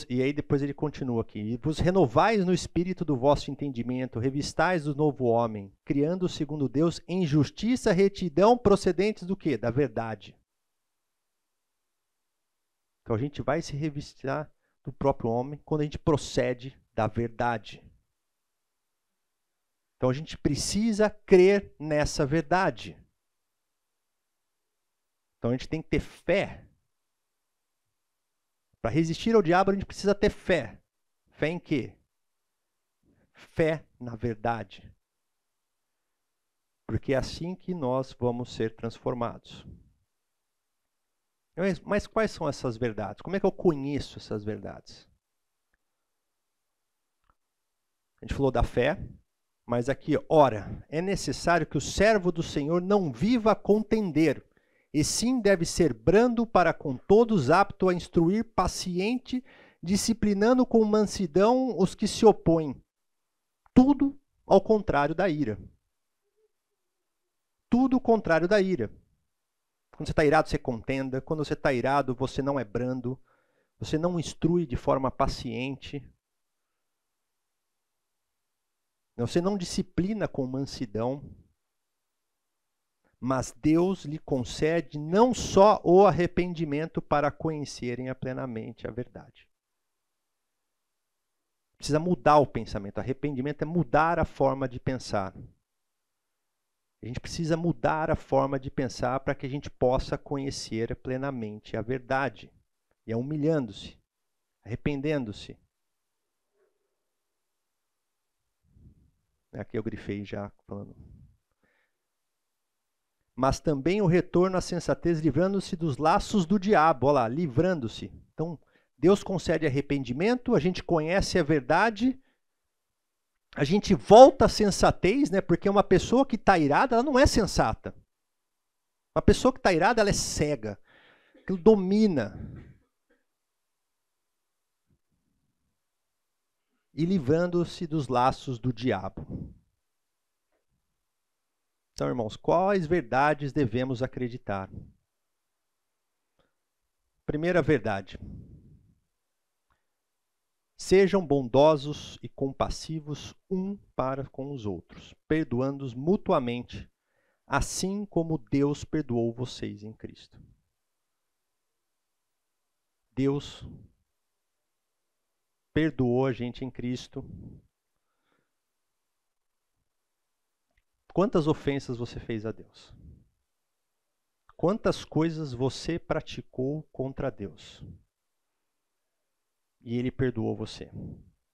E aí depois ele continua aqui. E vos renovais no espírito do vosso entendimento, revistais do novo homem, criando segundo Deus em justiça, retidão, procedentes do quê? Da verdade. Então a gente vai se revistar do próprio homem quando a gente procede da verdade. Então a gente precisa crer nessa verdade. Então a gente tem que ter fé. Para resistir ao diabo, a gente precisa ter fé. Fé em quê? Fé na verdade. Porque é assim que nós vamos ser transformados. Mas quais são essas verdades? Como é que eu conheço essas verdades? A gente falou da fé, mas aqui, ora, é necessário que o servo do Senhor não viva a contender, e sim deve ser brando para com todos, apto a instruir, paciente, disciplinando com mansidão os que se opõem. Tudo ao contrário da ira. Tudo o contrário da ira. Quando você está irado, você contenda. Quando você está irado, você não é brando. Você não instrui de forma paciente. Você não disciplina com mansidão. Mas Deus lhe concede não só o arrependimento para conhecerem plenamente a verdade. Precisa mudar o pensamento. Arrependimento é mudar a forma de pensar. A gente precisa mudar a forma de pensar para que a gente possa conhecer plenamente a verdade. E é humilhando-se, arrependendo-se. Aqui eu grifei já falando. Mas também o retorno à sensatez, livrando-se dos laços do diabo. Olha lá, livrando-se. Então, Deus concede arrependimento, a gente conhece a verdade, a gente volta à sensatez, né? Porque uma pessoa que está irada, ela não é sensata. Uma pessoa que está irada, ela é cega. Aquilo domina. E livrando-se dos laços do diabo. Então, irmãos, quais verdades devemos acreditar? Primeira verdade. Sejam bondosos e compassivos um para com os outros, perdoando-os mutuamente, assim como Deus perdoou vocês em Cristo. Deus perdoou a gente em Cristo. Quantas ofensas você fez a Deus? Quantas coisas você praticou contra Deus? E Ele perdoou você.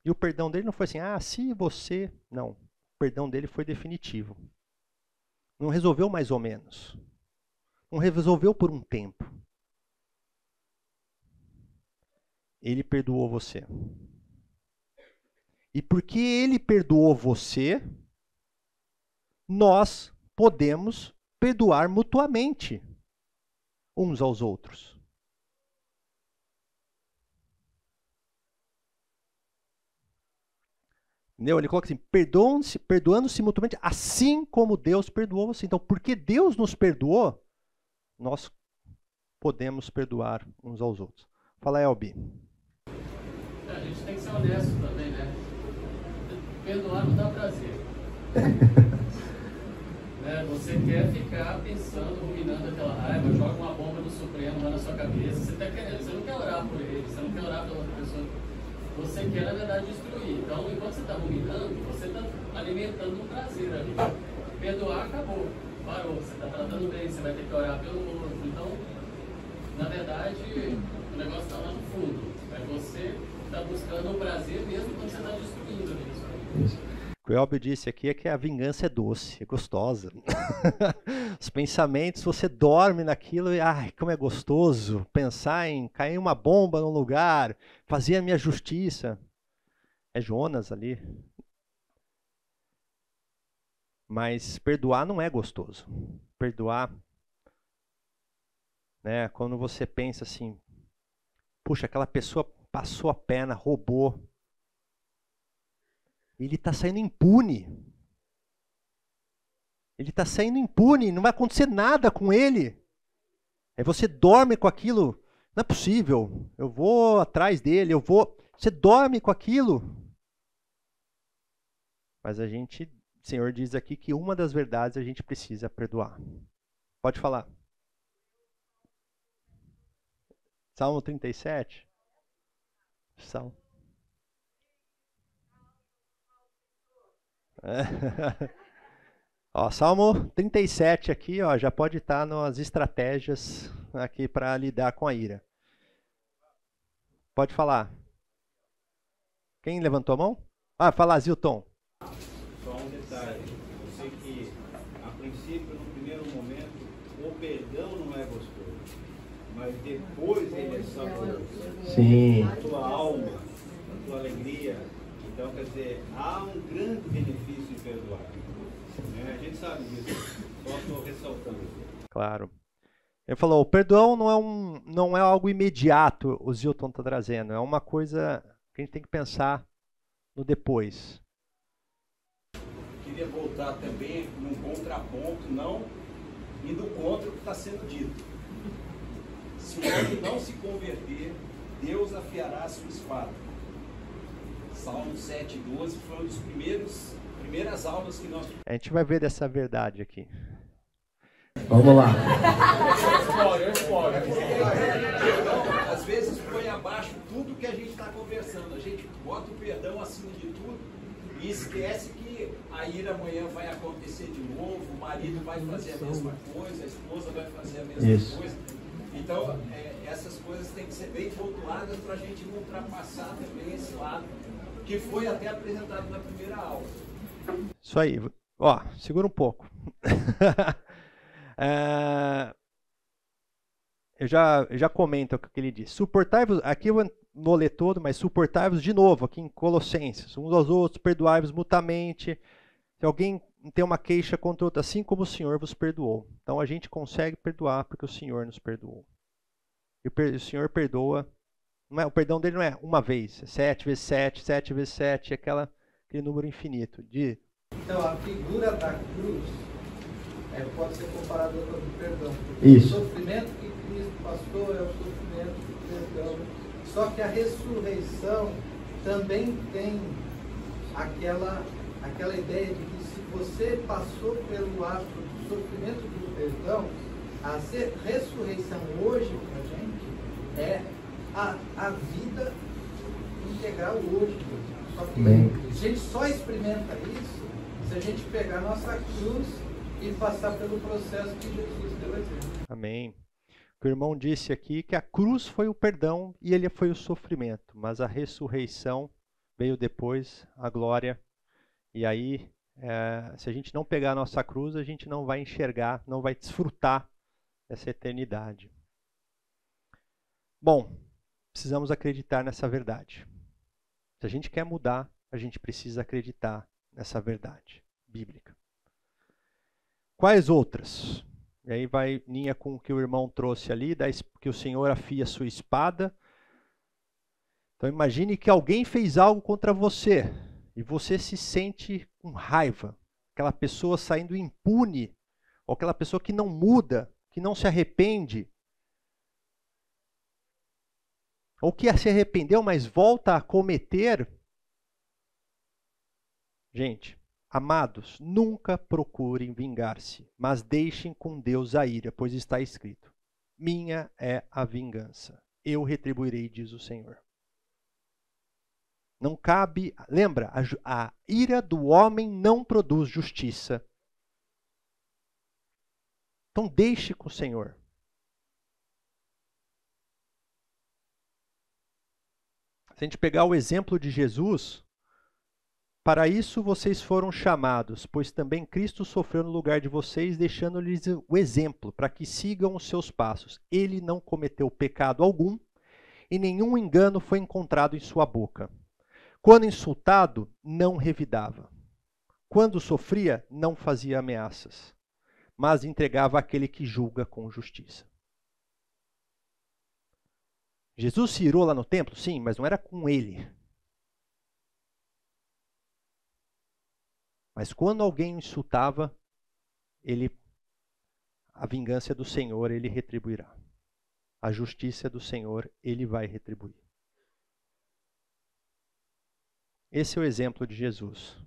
E o perdão dele não foi assim, se você... Não, o perdão dele foi definitivo. Não resolveu mais ou menos. Não resolveu por um tempo. Ele perdoou você. E porque Ele perdoou você, nós podemos perdoar mutuamente uns aos outros. Entendeu? Ele coloca assim, perdoando-se mutuamente, assim como Deus perdoou você. Então, porque Deus nos perdoou, nós podemos perdoar uns aos outros. Fala, Elbi. A gente tem que ser honesto também, né? Perdoar não dá prazer. Né? Você quer ficar pensando, ruminando aquela raiva, joga uma bomba do Supremo lá na sua cabeça, você tá querendo, você não quer orar por ele, você não quer orar pela outra pessoa. Você quer, na verdade, destruir. Então, enquanto você está ruminando, você está alimentando um prazer ali. Perdoar, acabou. Parou. Você está tratando bem, você vai ter que orar pelo outro. Então, na verdade, o negócio está lá no fundo. É você que está buscando o prazer mesmo quando você está destruindo isso. O que o Elbio disse aqui é que a vingança é doce, é gostosa. Os pensamentos, você dorme naquilo e, como é gostoso pensar em cair uma bomba num lugar, fazer a minha justiça. É Jonas ali. Mas perdoar não é gostoso. Perdoar, né, quando você pensa assim, puxa, aquela pessoa passou a perna, roubou. Ele está saindo impune. Ele está saindo impune, não vai acontecer nada com ele. Aí você dorme com aquilo, não é possível, eu vou atrás dele, Você dorme com aquilo. Mas o Senhor diz aqui que uma das verdades a gente precisa perdoar. Pode falar. Salmo 37. Salmo. Salmo 37 aqui, já pode estar nas estratégias aqui para lidar com a ira. Pode falar. Quem levantou a mão? Fala, Zilton. Só um detalhe. Eu sei que, a princípio, no primeiro momento, o perdão não é gostoso, mas depois ele é saboroso. Sim. A tua alma, a tua alegria. Então, quer dizer, há um grande benefício em perdoar. A gente sabe disso, só estou ressaltando. Claro. Ele falou, o perdão não é algo imediato, o Zilton está trazendo. É uma coisa que a gente tem que pensar no depois. Queria voltar também num contraponto, não indo contra o que está sendo dito. Se o homem não se converter, Deus afiará a sua espada. Salmo 7:12 foi uma das primeiras aulas que nós... A gente vai ver dessa verdade aqui. Vamos lá. Perdão, às vezes põe abaixo tudo que a gente está conversando. A gente bota o perdão acima de tudo e esquece que a ira amanhã vai acontecer de novo, o marido vai fazer a mesma coisa, a esposa vai fazer a mesma coisa. Então, essas coisas têm que ser bem pontuadas para a gente não ultrapassar também esse lado que foi até apresentado na primeira aula. Isso aí. Segura um pouco. Eu já comento o que ele diz. Suportai-vos, aqui eu não vou ler todo, mas suportai-vos de novo, aqui em Colossenses, uns aos outros, perdoai-vos mutuamente. Se alguém tem uma queixa contra outro, assim como o Senhor vos perdoou. Então a gente consegue perdoar porque o Senhor nos perdoou. E o Senhor perdoa. O perdão dele não é uma vez, é 7 vezes 7, 7 vezes 7, aquele número infinito. Então a figura da cruz pode ser comparado com o perdão. Isso. O sofrimento que Cristo passou é o sofrimento do perdão. Só que a ressurreição também tem aquela ideia de que se você passou pelo ato do sofrimento do perdão, a ressurreição hoje para a gente é a vida integral hoje. Só que a gente só experimenta isso se a gente pegar a nossa cruz e passar pelo processo que Jesus deu exemplo. Amém. O que o irmão disse aqui que a cruz foi o perdão e ele foi o sofrimento, mas a ressurreição veio depois, a glória. E aí, se a gente não pegar a nossa cruz, a gente não vai enxergar, não vai desfrutar dessa eternidade. Bom, precisamos acreditar nessa verdade. Se a gente quer mudar, a gente precisa acreditar nessa verdade bíblica. Quais outras? E aí vai linha com o que o irmão trouxe ali, que o Senhor afia a sua espada. Então imagine que alguém fez algo contra você e você se sente com raiva. Aquela pessoa saindo impune, ou aquela pessoa que não muda, que não se arrepende. Ou que se arrependeu, mas volta a cometer. Gente, amados, nunca procurem vingar-se, mas deixem com Deus a ira, pois está escrito: minha é a vingança, eu retribuirei, diz o Senhor. Não cabe, lembra, a ira do homem não produz justiça. Então deixe com o Senhor. Se a gente pegar o exemplo de Jesus, para isso vocês foram chamados, pois também Cristo sofreu no lugar de vocês, deixando-lhes o exemplo, para que sigam os seus passos. Ele não cometeu pecado algum, e nenhum engano foi encontrado em sua boca. Quando insultado, não revidava. Quando sofria, não fazia ameaças, mas entregava àquele que julga com justiça. Jesus se irou lá no templo? Sim, mas não era com ele. Mas quando alguém o insultava, a vingança do Senhor, ele retribuirá. A justiça do Senhor, ele vai retribuir. Esse é o exemplo de Jesus.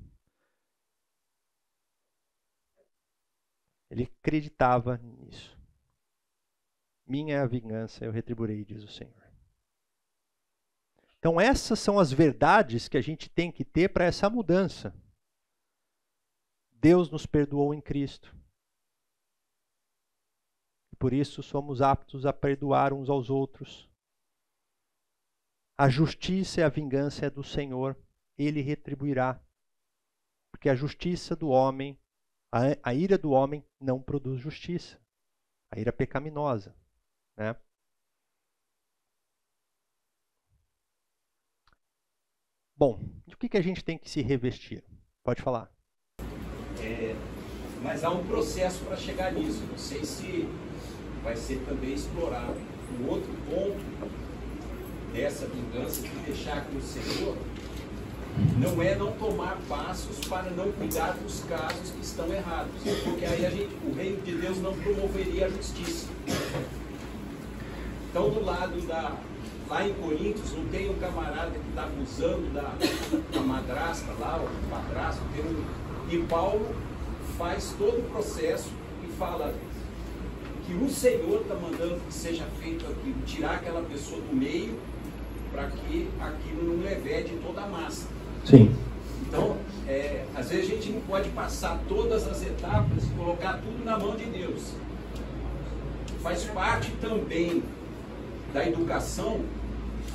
Ele acreditava nisso. Minha é a vingança, eu retribuirei, diz o Senhor. Então essas são as verdades que a gente tem que ter para essa mudança. Deus nos perdoou em Cristo. E por isso somos aptos a perdoar uns aos outros. A justiça e a vingança é do Senhor. Ele retribuirá. Porque a justiça do homem, a ira do homem não produz justiça. A ira pecaminosa, né? Bom, de que a gente tem que se revestir? Pode falar. Mas há um processo para chegar nisso. Não sei se vai ser também explorado. Um outro ponto dessa vingança de deixar com o Senhor não é não tomar passos para não cuidar dos casos que estão errados. Porque aí o reino de Deus não promoveria a justiça. Então, do lado lá em Coríntios, não tem um camarada que está abusando da madrasta lá, ou do padrasto, e Paulo faz todo o processo e fala que o Senhor está mandando que seja feito aquilo, tirar aquela pessoa do meio, para que aquilo não levede toda a massa. Sim. Então, às vezes a gente não pode passar todas as etapas e colocar tudo na mão de Deus. Faz parte também da educação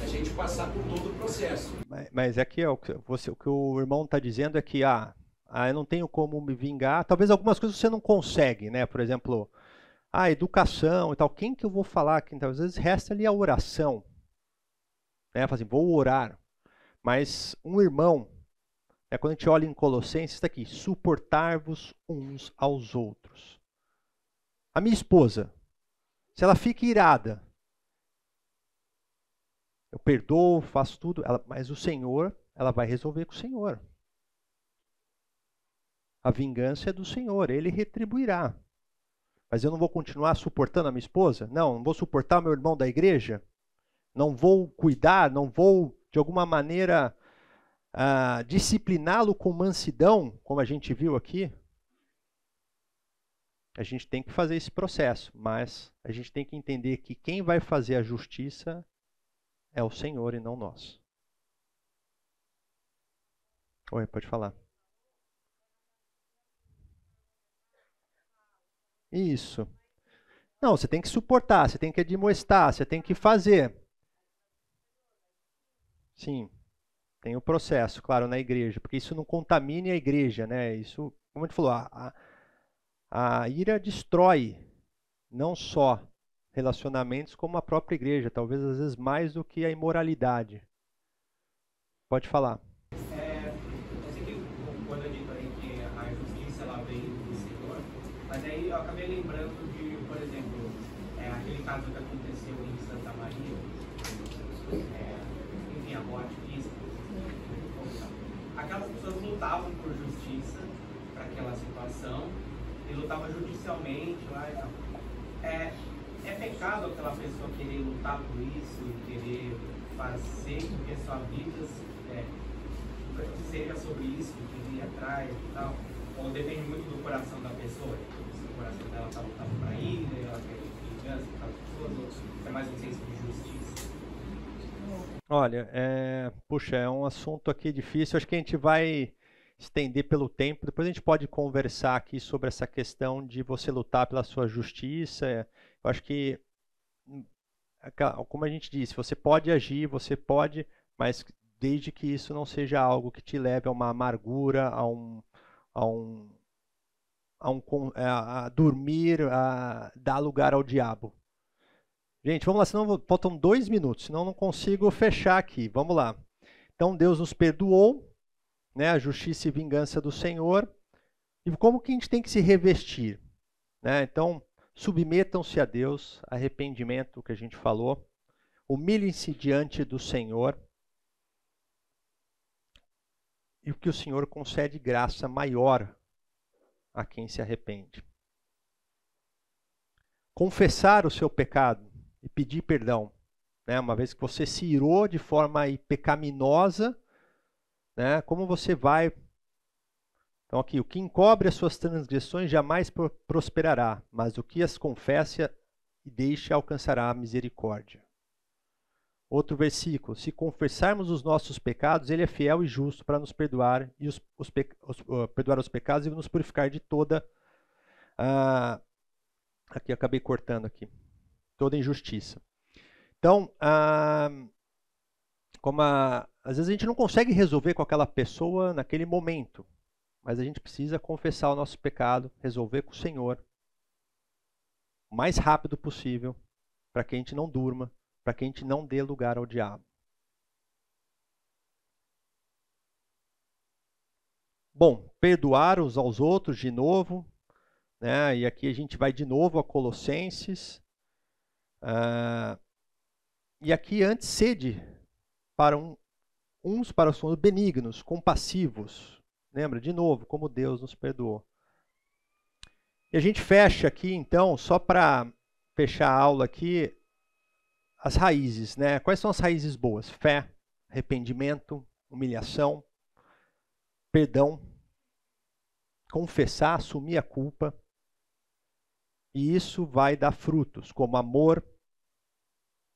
a gente passar por todo o processo. Mas aqui o que o irmão está dizendo é que eu não tenho como me vingar. Talvez algumas coisas você não consegue, né? Por exemplo, a educação e tal. Quem que eu vou falar? Então, às vezes resta ali a oração. Né? Fala assim, vou orar. Mas um irmão, quando a gente olha em Colossenses, está aqui, suportar-vos uns aos outros. A minha esposa, se ela fica irada, eu perdoo, faço tudo, mas o Senhor, ela vai resolver com o Senhor. A vingança é do Senhor, Ele retribuirá. Mas eu não vou continuar suportando a minha esposa? Não vou suportar o meu irmão da igreja? Não vou cuidar? Não vou, de alguma maneira, discipliná-lo com mansidão, como a gente viu aqui? A gente tem que fazer esse processo, mas a gente tem que entender que quem vai fazer a justiça é o Senhor e não nós. Oi, pode falar. Isso. Não, você tem que suportar, você tem que admoestar, você tem que fazer. Sim, tem o processo, claro, na igreja, porque isso não contamine a igreja, né? Isso, como a gente falou, a ira destrói não só relacionamentos, como a própria igreja, talvez às vezes mais do que a imoralidade. Pode falar. Eu sei que quando eu digo aí que a justiça ela vem do Senhor, mas aí eu acabei lembrando de, por exemplo, aquele caso que aconteceu em Santa Maria, enfim, a morte física. Aquelas pessoas lutavam por justiça para aquela situação e lutavam judicialmente lá e tal. É pecado aquela pessoa querer lutar por isso e querer fazer com que sua vida seja sobre isso, de ir atrás e tal? Ou depende muito do coração da pessoa? Se o coração dela está lutando para ir, ela quer vingança por causa de todos, ou é mais um senso de justiça? Olha, puxa, é um assunto aqui difícil, acho que a gente vai estender pelo tempo, depois a gente pode conversar aqui sobre essa questão de você lutar pela sua justiça. Eu acho que, como a gente disse, você pode agir, você pode, mas desde que isso não seja algo que te leve a uma amargura, a dormir, a dar lugar ao diabo. Gente, vamos lá, senão faltam 2 minutos, senão eu não consigo fechar aqui. Vamos lá. Então, Deus nos perdoou, né, a justiça e vingança do Senhor. E como que a gente tem que se revestir? Né? Então, submetam-se a Deus, arrependimento, que a gente falou. Humilhem-se diante do Senhor. E o que o Senhor concede graça maior a quem se arrepende. Confessar o seu pecado e pedir perdão. Né? Uma vez que você se irou de forma pecaminosa, né? Como você vai... Então aqui, o que encobre as suas transgressões jamais prosperará, mas o que as confessa e deixa alcançará a misericórdia. Outro versículo, se confessarmos os nossos pecados, Ele é fiel e justo para nos perdoar, perdoar os pecados e nos purificar de toda... Aqui, eu acabei cortando aqui. Toda injustiça. Então, às vezes a gente não consegue resolver com aquela pessoa naquele momento, mas a gente precisa confessar o nosso pecado, resolver com o Senhor, o mais rápido possível, para que a gente não durma, para que a gente não dê lugar ao diabo. Bom, perdoar uns aos outros de novo, né? E aqui a gente vai de novo a Colossenses. E aqui antes, sede para uns para os outros benignos, compassivos. Lembra? De novo, como Deus nos perdoou. E a gente fecha aqui, então, só para fechar a aula aqui, as raízes, né? Quais são as raízes boas? Fé, arrependimento, humilhação, perdão, confessar, assumir a culpa. E isso vai dar frutos, como amor.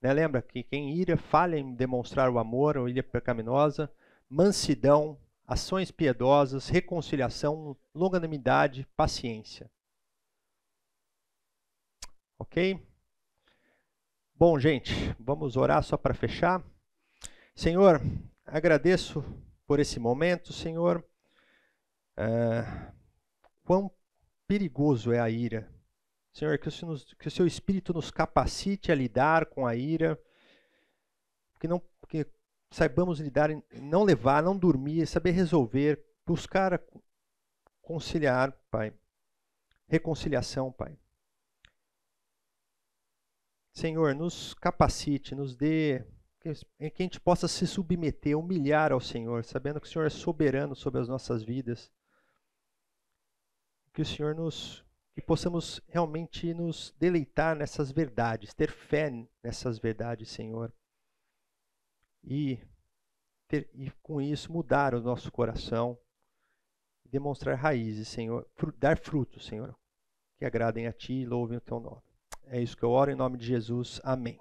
Né? Lembra que quem ira falha em demonstrar o amor, ou ira pecaminosa, mansidão, ações piedosas, reconciliação, longanimidade, paciência. Ok? Bom, gente, vamos orar só para fechar. Senhor, agradeço por esse momento, Senhor. Quão perigoso é a ira. Senhor, que o Seu Espírito nos capacite a lidar com a ira, que saibamos lidar, não levar, não dormir, saber resolver, buscar conciliar, Pai. Reconciliação, Pai. Senhor, nos capacite, nos dê, que a gente possa se submeter, humilhar ao Senhor, sabendo que o Senhor é soberano sobre as nossas vidas. Que o Senhor e possamos realmente nos deleitar nessas verdades, ter fé nessas verdades, Senhor. E com isso mudar o nosso coração, demonstrar raízes, Senhor, dar frutos, Senhor, que agradem a Ti e louvem o Teu nome. É isso que eu oro em nome de Jesus. Amém.